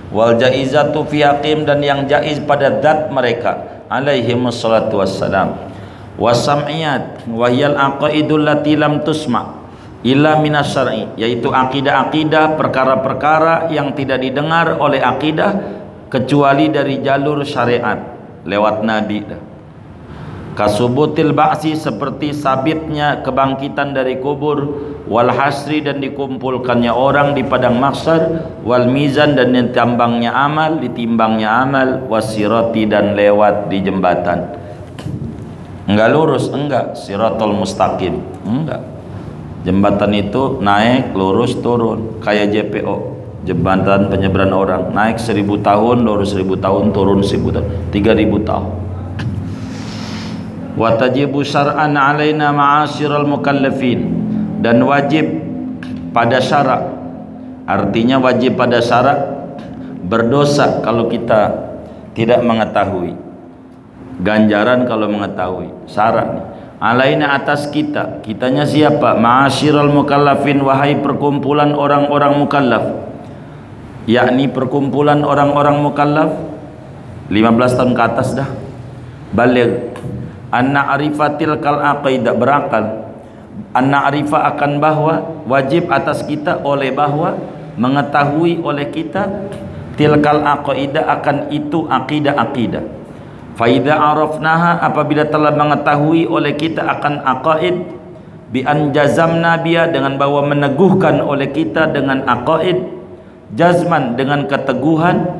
Wal jaizatu fi haqim, dan yang jaiz pada zat mereka, alaihi wassalatu wassalam. Wasam'iyat wahiyal aqaidul lati lam tusma illa minas syar'i, yaitu akidah-akidah, perkara-perkara yang tidak didengar oleh akidah kecuali dari jalur syariat, lewat nabi. Kasubutil ba'si, seperti sabitnya kebangkitan dari kubur, wal hasri, dan dikumpulkannya orang di padang mahsyar, wal mizan, dan ditimbangnya amal, wasirati, dan lewat di jembatan. Enggak lurus, enggak, siratul mustaqim, enggak. Jembatan itu naik, lurus, turun, kayak JPO, jembatan penyeberangan orang, naik 1000 tahun, lurus 1000 tahun, turun 1000 tahun, 3000 tahun. Wa tajibu syar'an alaina ma'asyiral mukallafin, dan wajib pada syarak, artinya wajib pada syarak, berdosa kalau kita tidak mengetahui. ganjaran kalau mengetahui. Syarat nih, alaina atas kita, kitanya siapa? Ma'asyiral mukallafin, wahai perkumpulan orang-orang mukallaf, yakni perkumpulan orang-orang mukallaf 15 tahun ke atas dah. Baligh anna arifatil kal aqidah, berakal anna arifa akan bahwa wajib atas kita oleh bahwa mengetahui oleh kita tilkal aqidah akan itu akidah-akidah. Fa idza arafnaha, apabila telah mengetahui oleh kita akan aqaid, bi an jazamna biya, dengan bahwa meneguhkan oleh kita dengan aqaid, jazman dengan keteguhan,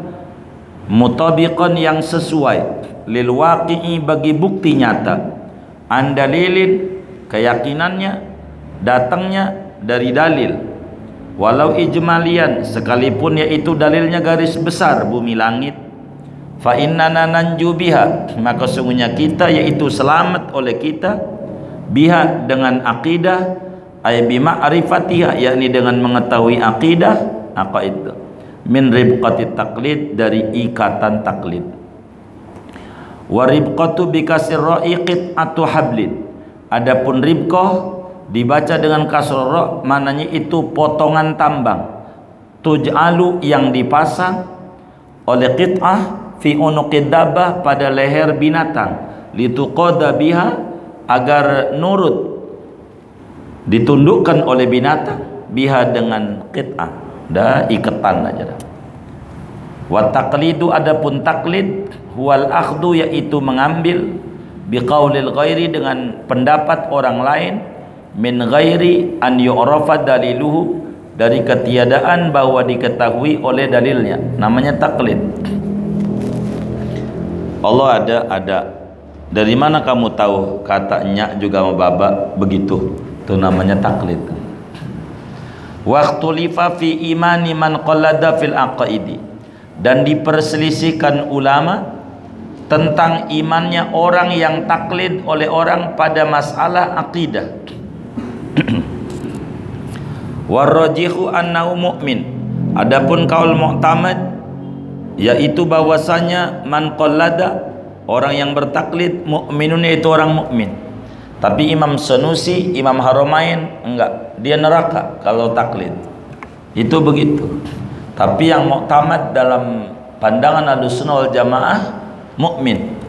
mutabiqan yang sesuai, lil waqi'i bagi bukti nyata, andalilin keyakinannya datangnya dari dalil, walau ijmalian sekalipun yaitu dalilnya garis besar bumi langit, fa innana nanju biha, maka sungguhnya kita yaitu selamat oleh kita, biha dengan akidah, ay bi ma'rifatiha, yakni dengan mengetahui akidah, apa itu, min ribqati taklid, dari ikatan taklid. Wa ribqatu bikasir ra'iqit atu hablin, adapun ribqah dibaca dengan kasr ra, maknanya itu potongan tambang, tuj'alu yang dipasang oleh qit'ah fi unuqid dabbah pada leher binatang, lituqada biha agar nurut ditundukkan oleh binatang, biha dengan qit'ah, dah iketan aja dah. Wa taqlidu, adapun taklid, huwal akhdu, yaitu mengambil, biqaulil ghairi, dengan pendapat orang lain, min ghairi an yu'rafa daliluhu, dari ketiadaan bahwa diketahui oleh dalilnya, namanya taklid. Allah ada. Dari mana kamu tahu kata nyak juga sama baba begitu? Itu namanya taklid. Waqtulifa fi imani man qallada fil aqaidi, dan diperselisihkan ulama tentang imannya orang yang taklid oleh orang pada masalah akidah. Warrajihu annahu mu'min, adapun kaul mu'tamad yaitu bahwasanya man qallada, orang yang bertaklid, mukminun, yaitu orang mukmin. Tapi Imam Sanusi, Imam Haramain enggak, dia neraka kalau taklid. Itu begitu. Tapi yang mu'tamad dalam pandangan Ahlussunnah wal Jamaah mukmin.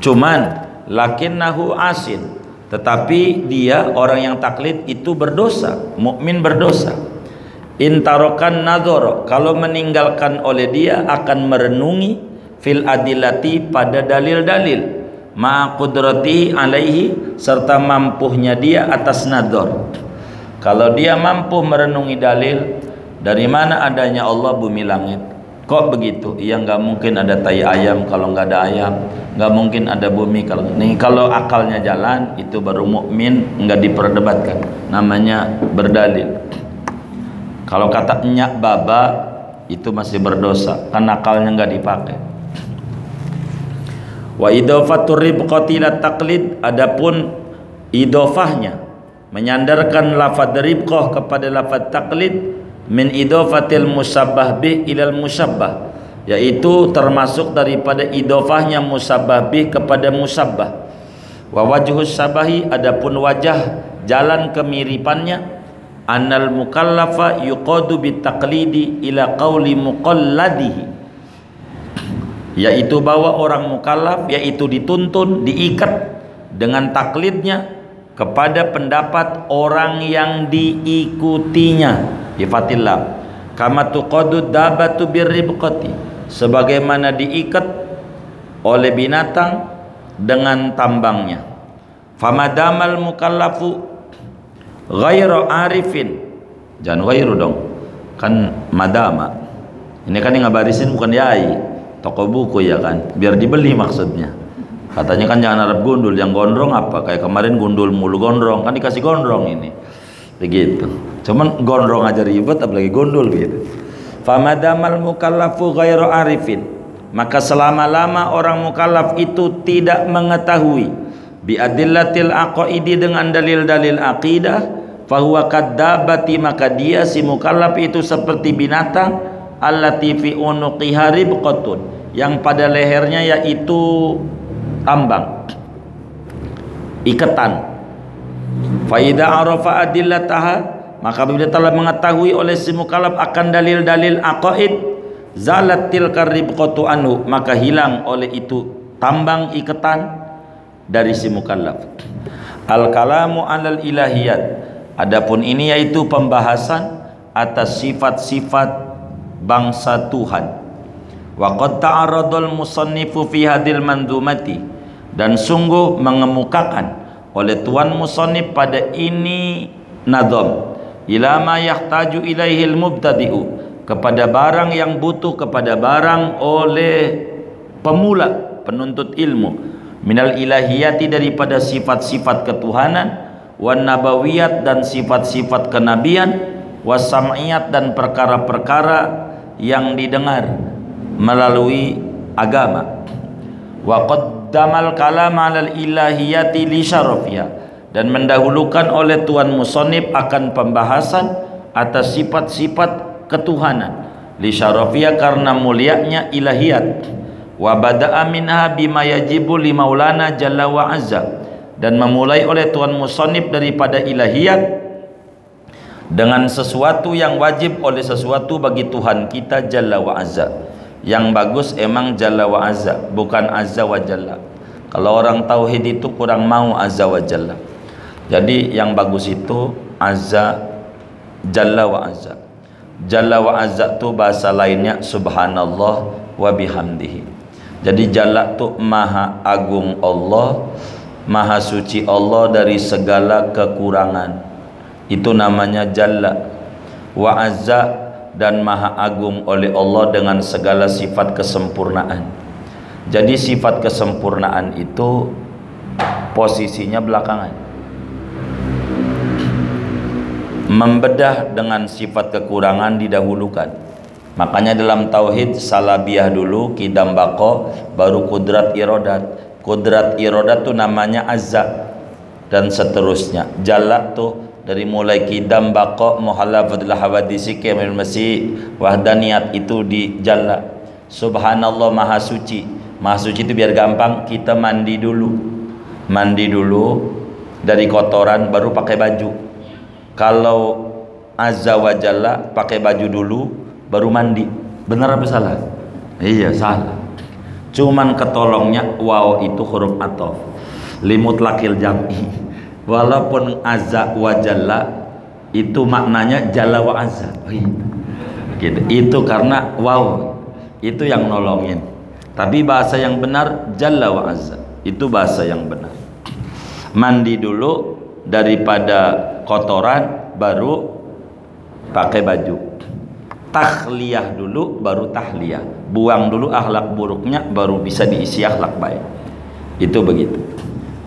Cuman lakinnahu asin, tetapi dia orang yang taklid itu berdosa, mukmin berdosa. Intarokan nadhor, kalau meninggalkan oleh dia akan merenungi fil adilati, pada dalil-dalil, ma qudratihi alaihi, serta mampuhnya dia atas nadhor. Kalau dia mampu merenungi dalil, dari mana adanya Allah bumi langit, kok begitu? Iya, nggak mungkin ada tai ayam kalau nggak ada ayam, nggak mungkin ada bumi kalau nih. Kalau akalnya jalan, itu baru mukmin, nggak diperdebatkan, namanya berdalil. Kalau kata nyak baba, itu masih berdosa, kan akalnya nggak dipakai. Wa idofatur ribqati ila taqlid, adapun idofahnya menyandarkan lafadz ribqah kepada lafadz taqlid, min idofatil musabbah bih ilal musabbah, yaitu termasuk daripada idofahnya musabbah bih kepada musabbah. Wa wajhus sabahi, adapun wajah jalan kemiripannya, annal mukallafa yuqadu bitaqlidi ila qauli muqalladihi, yaitu bahwa orang mukallaf yaitu dituntun, diikat dengan taklidnya kepada pendapat orang yang diikutinya, ifatillah, kama tuqadu dabatu birribqati, sebagaimana diikat oleh binatang dengan tambangnya. Famadamal mukallafu ghairu arifin, jangan ghairu dong, kan madama ini kan yang ngabarisin bukan yai, toko buku ya kan, biar dibeli maksudnya. Katanya kan jangan harap gundul, yang gondrong apa, kayak kemarin gundul mulu gondrong, kan dikasih gondrong ini begitu. Cuman gondrong aja ribet, apalagi gundul gitu. Famadamal mukallafu ghairu arifin, maka selama-lama orang mukallaf itu tidak mengetahui biadillatil aqaidi, dengan dalil-dalil akidah, fahuwa kadzabati, maka dia si mukallaf itu seperti binatang, allati fi unuqiha ribqatun, yang pada lehernya yaitu tambang, ikatan. Fa idza arafa adillataha, maka bila telah mengetahui oleh si mukallaf akan dalil-dalil aqaid, zalat tilkar ribqatu anhu, maka hilang oleh itu tambang ikatan dari si mukallaf. Al kalamu alal ilahiyat, adapun ini yaitu pembahasan atas sifat-sifat bangsa Tuhan. Wa qad ta'arradal musannifu fi hadil mandumati, dan sungguh mengemukakan oleh tuan musannif pada ini nazam, ila ma yahtaju ilaihil mubtadi'u, kepada barang yang butuh kepada barang oleh pemula, penuntut ilmu, minal ilahiyati, daripada sifat-sifat ketuhanan, wan nabawiyat, dan sifat-sifat kenabian, wasam'iyat, dan perkara-perkara yang didengar melalui agama. Wa qaddamal kalam 'alal ilahiyati li syarafiha, dan mendahulukan oleh tuan musannif akan pembahasan atas sifat-sifat ketuhanan, li syarafiha, karena mulianya ilahiyat. Wa bada'a minha bima yajibu li maulana jalla wa azza, dan memulai oleh tuan musannif daripada ilahiyat dengan sesuatu yang wajib oleh sesuatu bagi Tuhan kita jalla wa azza. Yang bagus emang jalla wa azza, bukan azza wa jalla. Kalau orang tauhid itu kurang mau azza wa jalla. Jadi yang bagus itu azza, jalla wa azza. Jalla wa azza itu bahasa lainnya subhanallah wa bihamdihi. Jadi jalla itu maha agung Allah, maha suci Allah dari segala kekurangan, itu namanya jalla. Wa azza, dan maha agung oleh Allah dengan segala sifat kesempurnaan. Jadi sifat kesempurnaan itu posisinya belakangan. Membedah dengan sifat kekurangan didahulukan. Makanya dalam tauhid salabiyah dulu, kidam bako, baru kudrat irodat. Kudrat irodat tuh namanya azza, dan seterusnya. Jalla tuh dari mulai kidam bako, muhalafatul hawadisi, kemil masih, wahdaniyat, itu di jalla. Subhanallah, maha suci. Maha suci itu biar gampang, kita mandi dulu. Mandi dulu dari kotoran baru pakai baju. Kalau azza wa jalla pakai baju dulu baru mandi. Benar apa salah? Iya, salah. Cuman ketolongnya waw itu huruf ataf, limutlaqil jam'i. Walaupun azza wa jalla itu maknanya jalla wa azza. Gitu. Itu karena waw itu yang nolongin. Tapi bahasa yang benar jalla wa azza. Itu bahasa yang benar. Mandi dulu daripada kotoran baru pakai baju. Takhliyah dulu baru tahliyah. Buang dulu akhlak buruknya baru bisa diisi akhlak baik. Itu begitu.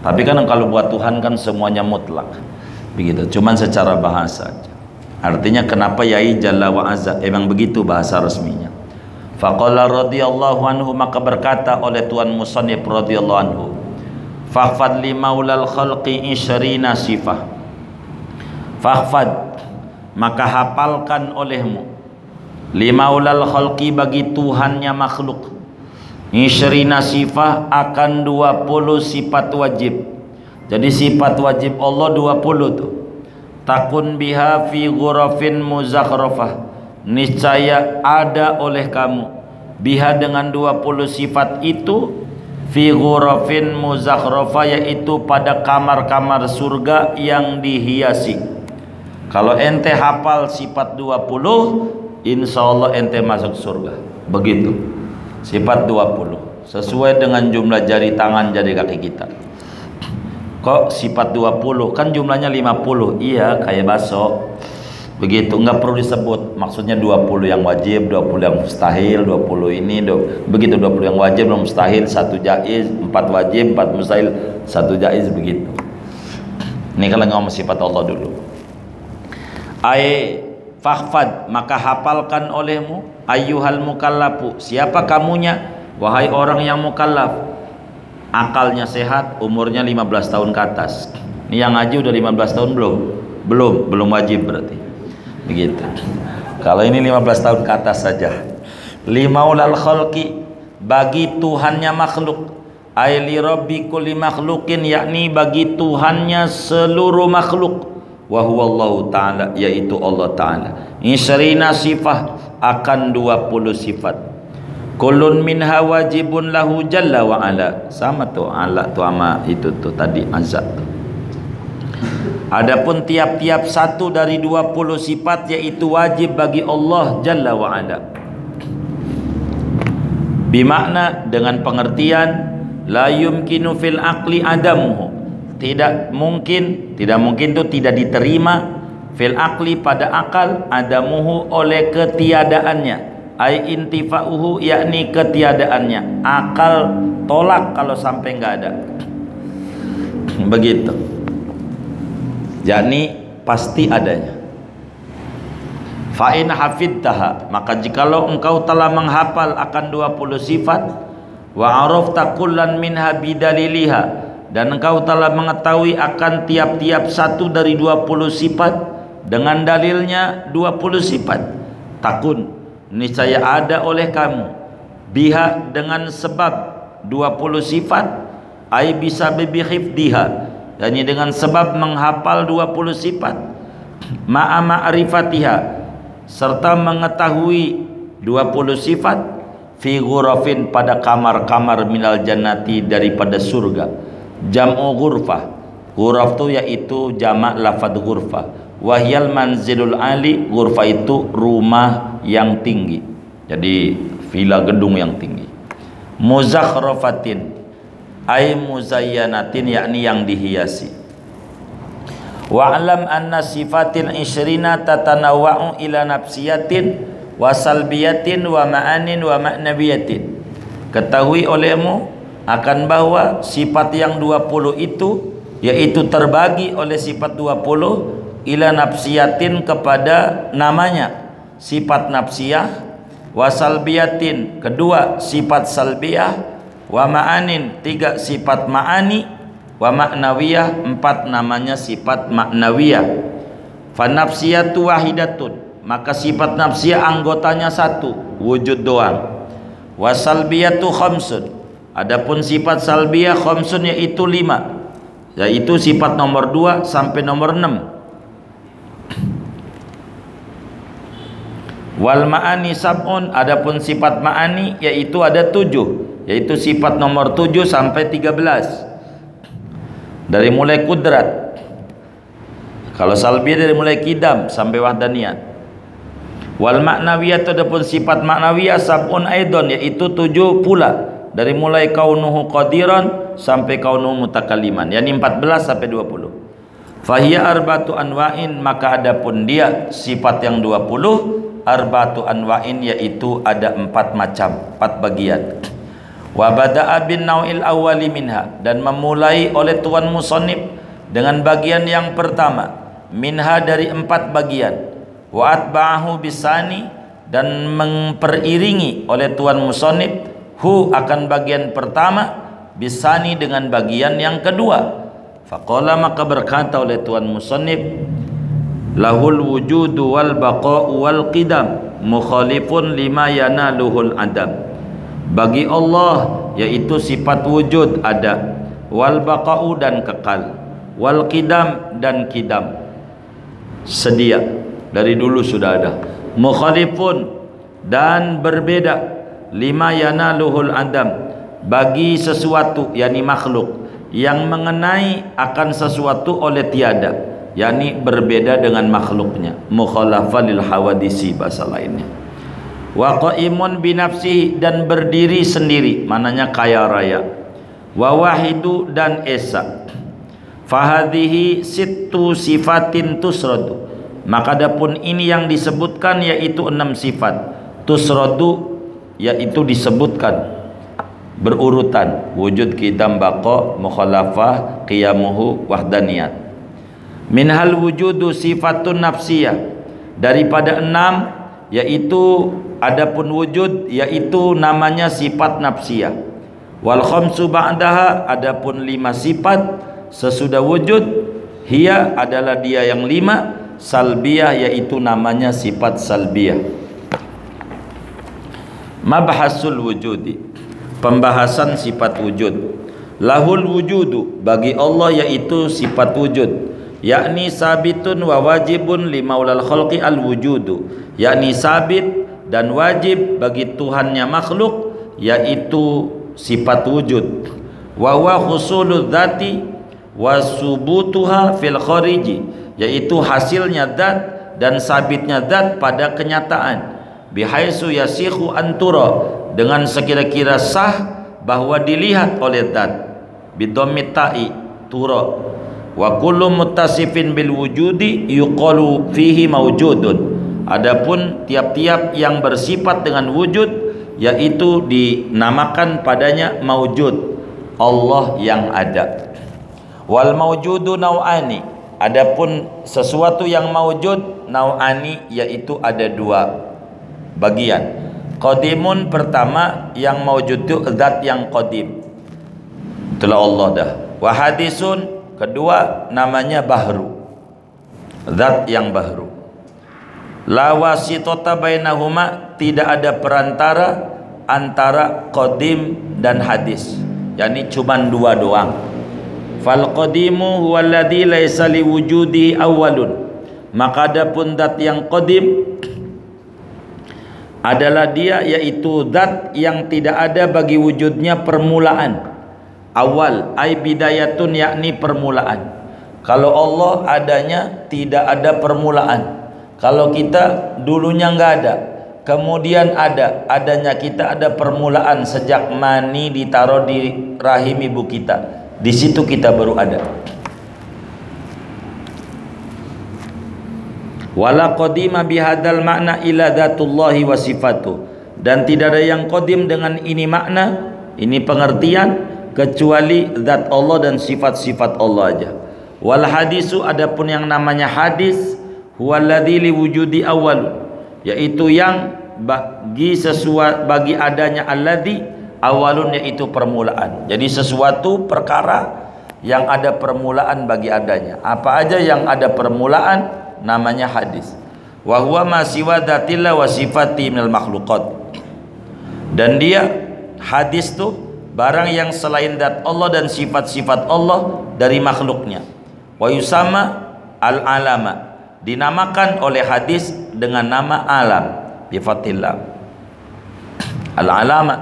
Tapi kan kalau buat Tuhan kan semuanya mutlak. Begitu. Cuman secara bahasa aja. Artinya kenapa yai jalla wa azza? Emang begitu bahasa resminya. Faqala radhiyallahu anhu, maka berkata oleh tuan musannif radhiyallahu anhu, fahfad li maulal khalqi isyrina sifah. Fahfad, maka hafalkan olehmu, li maulal khalqi, bagi Tuhannya makhluk, isyrina sifah, akan 20 sifat wajib. Jadi sifat wajib Allah 20 tuh. Takun biha fi ghurafin muzakhrafah, niscaya ada oleh kamu biha dengan 20 sifat itu, fi ghurafin muzakhrafah, yaitu pada kamar-kamar surga yang dihiasi. Kalau ente hafal sifat 20, insya Allah ente masuk surga. Begitu. Sifat 20 sesuai dengan jumlah jari tangan jari kaki kita. Kok sifat 20? Kan jumlahnya 50. Iya, kayak baso. Begitu, nggak perlu disebut. Maksudnya 20 yang wajib, 20 yang mustahil, 20 ini, begitu, 20 yang wajib, 20 mustahil, 1 jaiz, 4 wajib, 4 mustahil, 1 jaiz, begitu. Ini kalau ngomong sifat Allah dulu. Fahfad, maka hafalkan olehmu, ayyuhal mukallafu, siapa kamunya, wahai orang yang mukallaf, akalnya sehat, umurnya 15 tahun ke atas. Ini yang ngaji udah 15 tahun belum? Belum wajib berarti. Begitu. Kalau ini 15 tahun ke atas saja. Limaulal khalqi, bagi Tuhannya makhluk, Ai li rabbi kulli makhluqin, yakni bagi Tuhannya seluruh makhluk. Wa huwa Allah Ta'ala, yaitu Allah Ta'ala. Isrina sifah, akan 20 sifat. Kullun minha wajibun lahu jalla wa ala. Sama tuh ala tuh sama itu tuh tadi azab tuh. Adapun tiap-tiap satu dari 20 sifat yaitu wajib bagi Allah jalla wa ala. Bimakna, dengan pengertian la yumkinu fil aqli adamuhu, tidak mungkin itu tidak diterima fil aqli pada akal, adamuhu oleh ketiadaannya, ai intifa'uhu yakni ketiadaannya. Akal tolak kalau sampai enggak ada. Begitu. Yakni pasti adanya. Fa in hafidtaha, maka jikalau engkau telah menghafal akan 20 sifat, wa arafta kullan minha bidaliliha, dan engkau telah mengetahui akan tiap-tiap satu dari 20 sifat dengan dalilnya 20 sifat, takun, niscaya ada oleh kamu, biha dengan sebab 20 sifat, ai bisa bihifdiha, yakni dengan sebab menghafal 20 sifat, ma'a ma'rifatiha, serta mengetahui 20 sifat, fi ghurafin pada kamar-kamar minal jannati daripada surga. Jam'u ghurfah, ghuraf itu yaitu jamak lafaz ghurfah. Wahyal manzilul ali, ghurfah itu rumah yang tinggi, jadi villa gedung yang tinggi. Muzakhrafatin ay muzayyanatin, yakni yang dihiasi. Wa'lam anna sifatin isyrina tatanawwa'u ila nafsiyatin wa salbiyatin wa ma'anin wa ma'nabiyatin. Ketahui olehmu akan bahwa sifat yang 20 itu yaitu terbagi oleh sifat 20 ila nafsiyatin kepada namanya sifat nafsiyah, wa salbiyatin kedua sifat salbiyah, wa ma'anin 3 sifat ma'ani, wa ma'nawiyah 4 namanya sifat ma'nawiyah. Fa nafsiyatu wahidatun, maka sifat nafsiyah anggotanya 1, wujud doang. Wa salbiyatu khamsun, adapun sifat salbiyah khamsun yaitu 5, yaitu sifat nomor 2 sampai nomor 6. Wal ma'ani sab'un, adapun sifat ma'ani yaitu ada 7, yaitu sifat nomor 7 sampai 13. Dari mulai kudrat, kalau salbiyah dari mulai kidam sampai wahdaniyat. Wal ma'nawiyah, adapun sifat ma'nawiyah sab'un aidon, yaitu 7 pula, dari mulai kaunuhu qadiran sampai kaunuhu mutakalliman, yakni 14 sampai 20. Fahiya arbatu anwa'in, maka adapun dia sifat yang 20 arbatu anwa'in, yaitu ada 4 macam, 4 bagian. Wa bada'a bin naw'il awwali minha, dan memulai oleh tuan musannif dengan bagian yang pertama, minha dari 4 bagian. Wa atba'ahu bisani, dan memperiringi oleh tuan musannif hu akan bagian pertama, bisani dengan bagian yang kedua. Faqala, maka berkata oleh tuan musannif, lahul wujudu wal baqa'u wal qidam mukhalifun lima yanaluhul adam. Bagi Allah yaitu sifat wujud ada, wal baqa'u dan kekal, wal qidam dan kidam sedia, dari dulu sudah ada, mukhalifun dan berbeda, lima yanaluhul adam, bagi sesuatu yakni makhluk yang mengenai akan sesuatu oleh tiada, yakni berbeda dengan makhluknya, mukhalafa lil hawadisi bahasa lainnya. Wa qaimun binafsihi, dan berdiri sendiri, mananya kaya raya. Wa wahidu, dan esa. Fahadhihi sittu sifatin tusradu, maka adapun ini yang disebutkan yaitu 6 sifat. Tusradu yaitu disebutkan berurutan, wujud, qidam, baqa, mukhalafah, qiyamuhu, wahdaniyat. Minhal wujudu sifatun nafsiyah, daripada 6 yaitu adapun wujud yaitu namanya sifat nafsiyah. Wal khamsu ba'daha, adapun 5 sifat sesudah wujud, hiya adalah dia yang 5, salbiyah yaitu namanya sifat salbiyah. Mabhasul wujudi, pembahasan sifat wujud. Lahul wujudu, bagi Allah yaitu sifat wujud, yakni sabitun wa wajibun li maulal khalqi al wujudu, yakni sabit dan wajib bagi Tuhannya makhluk yaitu sifat wujud. Wa huwa husulul dzati wa subutuha fil khariji, yaitu hasilnya zat dan sabitnya zat pada kenyataan. Bihaitsu yasikhu antura, dengan sekira-kira sah bahwa dilihat oleh zat. Bidhammit ta'i tura. Wa kullu muttasifin bil wujudi yuqalu fihi mawjudun. Adapun tiap-tiap yang bersifat dengan wujud yaitu dinamakan padanya maujud, Allah yang ada. Wal maujudu nau'ani, adapun sesuatu yang maujud nau'ani yaitu ada dua bagian. Qadimun, pertama yang maujud itu zat yang qadim, itulah Allah dah. Wa hadisun, kedua namanya bahru, zat yang bahru. La wasitata bainahuma, tidak ada perantara antara qadim dan hadis, yakni cuman dua doang. Fal qadimu huwa alladhi laisa liwujudi awwalun, maka adapun zat yang qadim adalah dia, yaitu zat yang tidak ada bagi wujudnya permulaan. Awal ay bidayatun, yakni permulaan. Kalau Allah adanya tidak ada permulaan. Kalau kita dulunya nggak ada, kemudian ada, adanya kita ada permulaan sejak mani ditaruh di rahim ibu kita, di situ kita baru ada. Wala qadima bihadzal makna ila dzatullahi wa sifatu, dan tidak ada yang qadim dengan ini makna, ini pengertian, kecuali zat Allah dan sifat-sifat Allah aja. Wal hadisu, adapun yang namanya hadis, huwaladzi liwujudi awal, yaitu yang bagi adanya alladzi awalun, yaitu permulaan. Jadi sesuatu perkara yang ada permulaan bagi adanya. Apa aja yang ada permulaan namanya hadis. Wa huwa ma siwa dzatillah wa sifati minal makhluqat, dan dia hadis tuh barang yang selain zat Allah dan sifat-sifat Allah dari makhluknya. Wa yusama al alama, dinamakan oleh hadis dengan nama alam, bi fathillah al alama.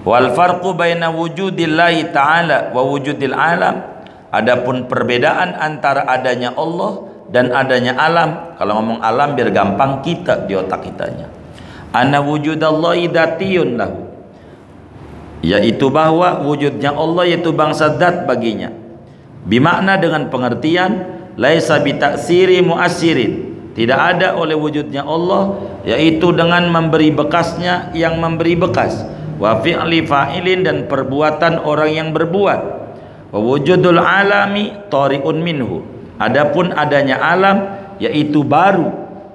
Wal farqu baina wujudillahi ta'ala wa wujudil alam, adapun perbedaan antara adanya Allah dan adanya alam, kalau ngomong alam biar gampang kita di otak kitanya, anna wujudallahi dzatiyun lahu, yaitu bahwa wujudnya Allah yaitu bangsa zat baginya. Bimakna, dengan pengertian laisa bitaksiri muassirin, tidak ada oleh wujudnya Allah yaitu dengan memberi bekasnya yang memberi bekas. Wa fi'li fa'ilin, dan perbuatan orang yang berbuat. Wa wujudul alami tari'un minhu, adapun adanya alam yaitu baru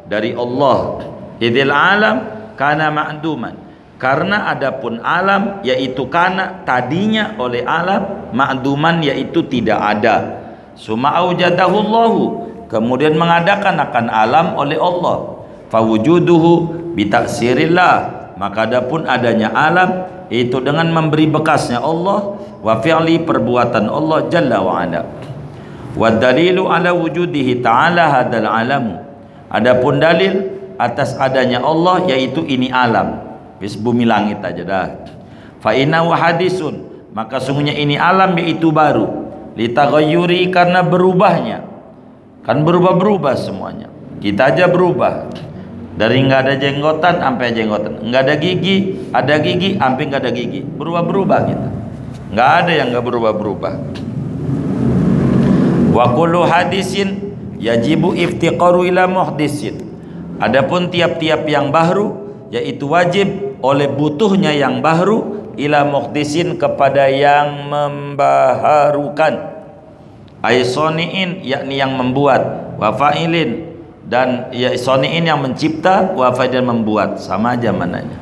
dari Allah. Idzil alam kana ma'duman, karena adapun alam yaitu kana tadinya oleh alam, ma'duman yaitu tidak ada. Summa aujadahullahu, kemudian mengadakan akan alam oleh Allah. Fa wujuduhu bitaksirillah, maka adapun adanya alam itu dengan memberi bekasnya Allah. Wa fi'li, perbuatan Allah jalla wa ala. Wa dalilu ala wujudihi ta'ala hadal alamu, adapun dalil atas adanya Allah yaitu ini alam, bis bumi langit aja dah. Fa inna wa hadisun, maka sungguhnya ini alam yaitu baru, litaghayyuri, karena berubahnya, kan berubah-berubah semuanya. Kita aja berubah, dari nggak ada jenggotan sampai jenggotan, nggak ada gigi, ada gigi sampai nggak ada gigi, berubah-berubah kita. Nggak ada yang nggak berubah-berubah. Wa kullu hadisin yajibu iftiqaru ila muhdisin, adapun tiap-tiap yang baru yaitu wajib oleh butuhnya yang baru, ila muhdisin, kepada yang membaharukan. Ay soniin, yakni yang membuat, wa fa'ilin, dan ya soniin yang mencipta, wa fa'ilin membuat, sama aja mananya.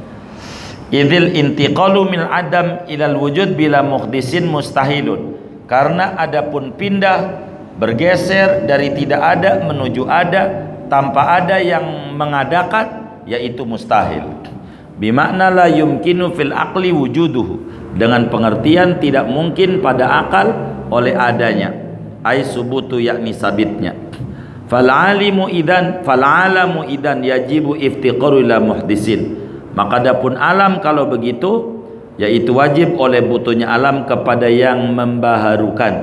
Idzil intiqalu min adam ilal wujud bila muhdisin mustahilun, karena adapun pindah bergeser dari tidak ada menuju ada tanpa ada yang mengadakan yaitu mustahil. Bimakna la yumkinu fil aqli wujuduhu, dengan pengertian tidak mungkin pada akal oleh adanya, ai subutu yakni sabitnya. Fal alamu idan yajibu iftiqaru ila muhdisin. Maka adapun alam kalau begitu, yaitu wajib oleh butuhnya alam kepada yang membaharukan,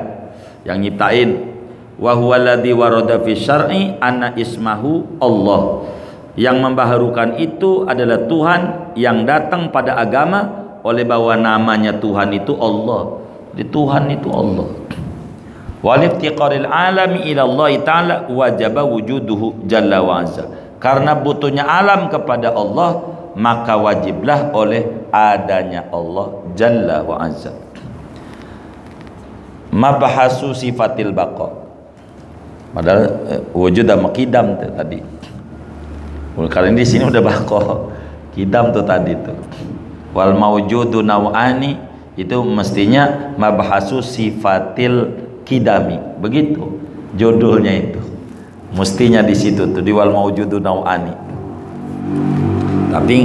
yang nyiptain. Wa huwa alladhi warada fi syar'i anna ismahu Allah. Yang membaharukan itu adalah Tuhan yang datang pada agama oleh bahwa namanya Tuhan itu Allah. Di Tuhan itu Allah. Wal iftiqaril alami ila Allah taala wajaba wujuduhu jalla wa azza. Karena butuhnya alam kepada Allah, maka wajiblah oleh adanya Allah jalla wa azza. Mabahasu sifatil baqa. Padahal wujud sama kidam tuh tadi. Karena di sini udah baqa. Kidam tuh tadi tuh. Wal maujudu naw'ani, itu mestinya mabahasu sifatil kidami, begitu judulnya itu, mestinya di situ tuh, di wal maujudu naw'ani. Tapi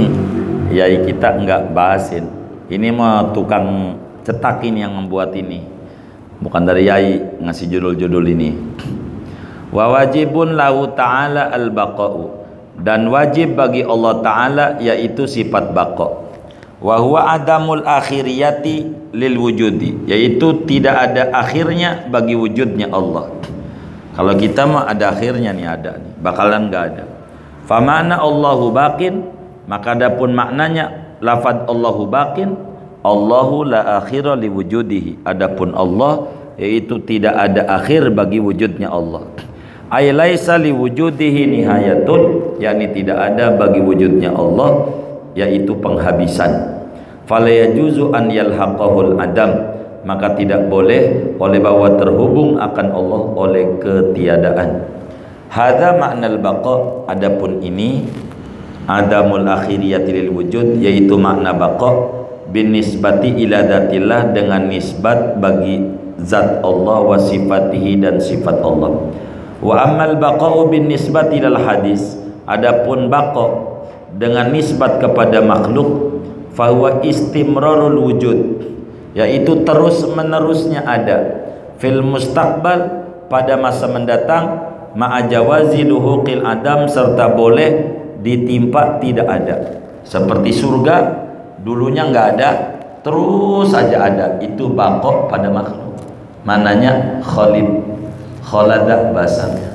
yai kita enggak bahasin. Ini mah tukang cetak ini yang membuat ini, bukan dari yai ngasih judul-judul ini. Wa wajibun lahu ta'ala al-baqa'u, dan wajib bagi Allah Ta'ala yaitu sifat baqa. Wa huwa adamul akhiriyati lil wujudi, yaitu tidak ada akhirnya bagi wujudnya Allah. Kalau kita mah ada akhirnya nih, ada nih, bakalan enggak ada. Fa ma'na Allahu baqin, maka adapun maknanya lafaz Allahu baqin, Allahu la akhira li wujudihi, adapun Allah yaitu tidak ada akhir bagi wujudnya Allah. Ay laisa li wujudihi nihayatun, yakni tidak ada bagi wujudnya Allah yaitu penghabisan. Fala yajuzu an yalhaqahul adam, maka tidak boleh oleh bahwa terhubung akan Allah oleh ketiadaan. Hadza ma'nal baqa, adapun ini adamul akhiriyati lil wujud, yaitu makna baqa bin nisbati ila dzatillah, dengan nisbat bagi zat Allah wa sifatihi, dan sifat Allah. Wa ammal baqa'u bin nisbati ilal hadis, adapun baqa dengan nisbat kepada makhluk, fahuwa istimrarul wujud, yaitu terus menerusnya ada, fil mustaqbal, pada masa mendatang, ma'ajawazi luhuqil adam, serta boleh ditimpa tidak ada. Seperti surga dulunya nggak ada, terus saja ada, itu baqa pada makhluk, mananya khalada bahasanya.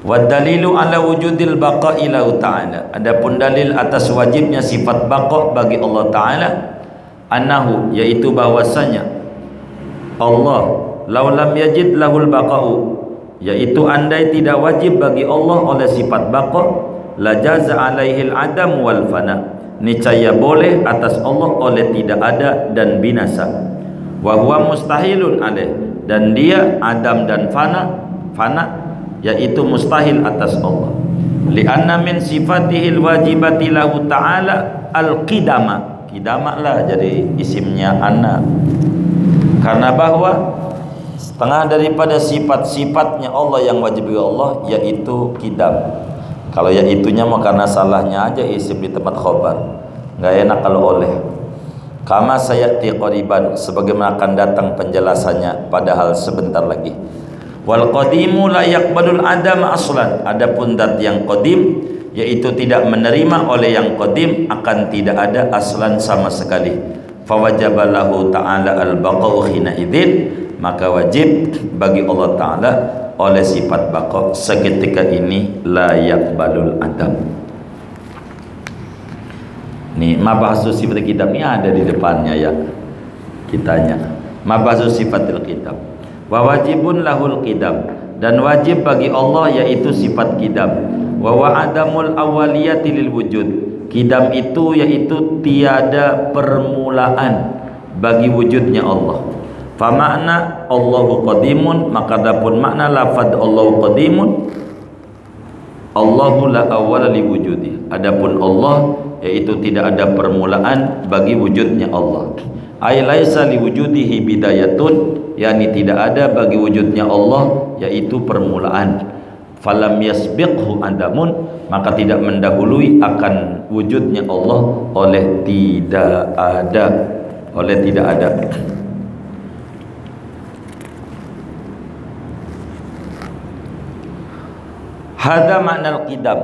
Wa dalilu ala wujudil baqa'i lahu ta'ala, adapun dalil atas wajibnya sifat baqa bagi Allah Ta'ala, annahu, yaitu bahwasanya Allah law lam yajid lahul baqa'u, yaitu andai tidak wajib bagi Allah oleh sifat baqa, la jaza alaihil adam wal fana, niscaya boleh atas Allah oleh tidak ada dan binasa. Wa huwa mustahilun alaih, dan dia adam dan fana yaitu mustahil atas Allah. Lianna min sifatihil wajibati lahu ta'ala al-qidama, qidama lah jadi isimnya anna, karena bahwa setengah daripada sifat-sifatnya Allah yang wajib bagi Allah yaitu qidam. Kalau ya itunya mah karena salahnya aja isim di tempat khobar, nggak enak kalau oleh. Kama sayati qariban, sebagaimana akan datang penjelasannya padahal sebentar lagi. Wal qadimu la yaqbalul adam aslan, adapun zat yang qadim yaitu tidak menerima oleh yang qadim, akan tidak ada aslan sama sekali. Fa wajaba lahu ta'ala al baqa'u hina idzin, maka wajib bagi Allah Ta'ala oleh sifat baqa seketika ini, la yaqbalul adam. Nih mabahasu sifat kitab ini ada di depannya ya, kitanya mabahasu sifatil kitab. Wa wajibun lahul qidam, dan wajib bagi Allah yaitu sifat qidam. Wa adamul awaliyati lil wujud, qidam itu yaitu tiada permulaan bagi wujudnya Allah. Fa makna Allahu qadimun, maka adapun makna lafaz Allahu qadimun, Allahu la awwala li wujudi, adapun Allah yaitu tidak ada permulaan bagi wujudnya Allah. Ay laisa li wujudihi bidayatun, yakni tidak ada bagi wujudnya Allah yaitu permulaan. falam yasbiqhu adamun, maka tidak mendahului akan wujudnya Allah oleh tidak ada. Hadza ma'nal qidam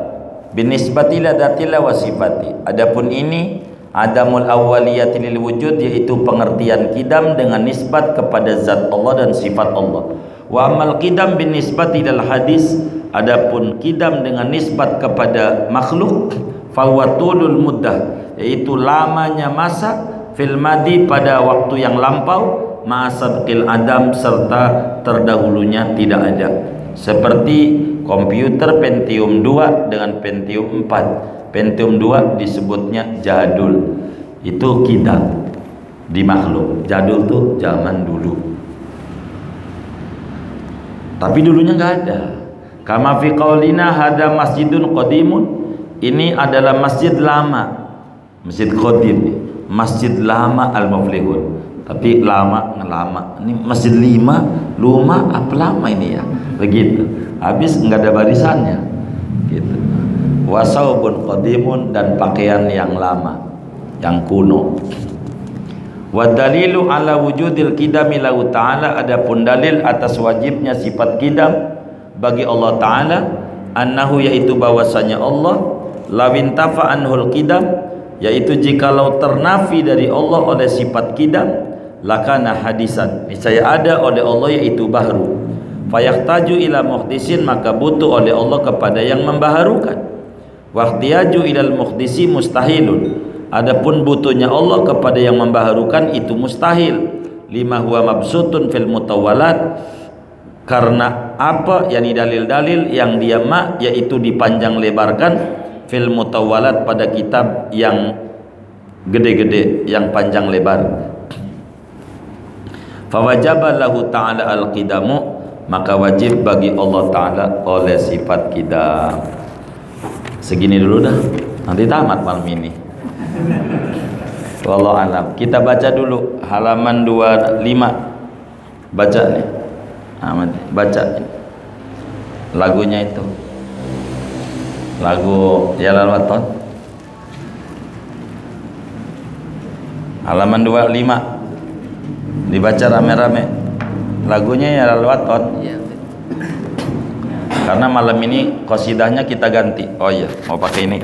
binisbati ila dzatillah wa sifati. Adapun ini adamul awwaliyati lil wujud, yaitu pengertian qidam dengan nisbat kepada zat Allah dan sifat Allah. Wa amal qidam binisbati ilal hadis, adapun qidam dengan nisbat kepada makhluk, fawatulul muddah, yaitu lamanya masa, fil madi pada waktu yang lampau, ma'asabqil adam serta terdahulunya tidak ada. Seperti komputer Pentium 2 dengan Pentium 4. Pentium 2 disebutnya jadul, itu qidam di makhluk. Jadul tuh zaman dulu, tapi dulunya nggak ada. Kama fi qaulina hada masjidun qadimun, ini adalah masjid lama, masjid qadim, masjid lama al-muflihun. Tapi lama. Ini masjid luma apa lama ini ya? Begitu. Habis nggak ada barisannya. Gitu. Wasaubun qadimun, dan pakaian yang lama, yang kuno. Wa dalilu ala wujudil qidami lahu ta'ala, adapun dalil atas wajibnya sifat qidam bagi Allah Ta'ala, annahu, yaitu bahwasanya Allah, lawin tafa anhul qidam, yaitu jikalau ternafi dari Allah oleh sifat qidam, lakana hadisan, niscaya ada oleh Allah yaitu baharu. Fayahtaju ila muhdisin, maka butuh oleh Allah kepada yang membaharukan. Wahtiyaju ilal muhdisi mustahilun, adapun butuhnya Allah kepada yang membaharukan itu mustahil. Lima huwa mabsutun fil mutawalat, karena apa? Yani dalil-dalil yang dia yaitu dipanjang lebarkan, fil mutawalat pada kitab yang gede-gede, yang panjang lebar. Fawajaba lahu ta'ala al-qidamu, maka wajib bagi Allah Ta'ala oleh sifat qidam. Segini dulu dah, nanti tamat malam ini. Wallahu alam. Kita baca dulu halaman 25. Baca nih. Ahmad, baca lagunya itu. Lagu Jalal Waton. Halaman 25. Dibaca rame-rame. Lagunya Jalal Waton. Karena malam ini qasidahnya kita ganti. Oh iya, mau pakai ini.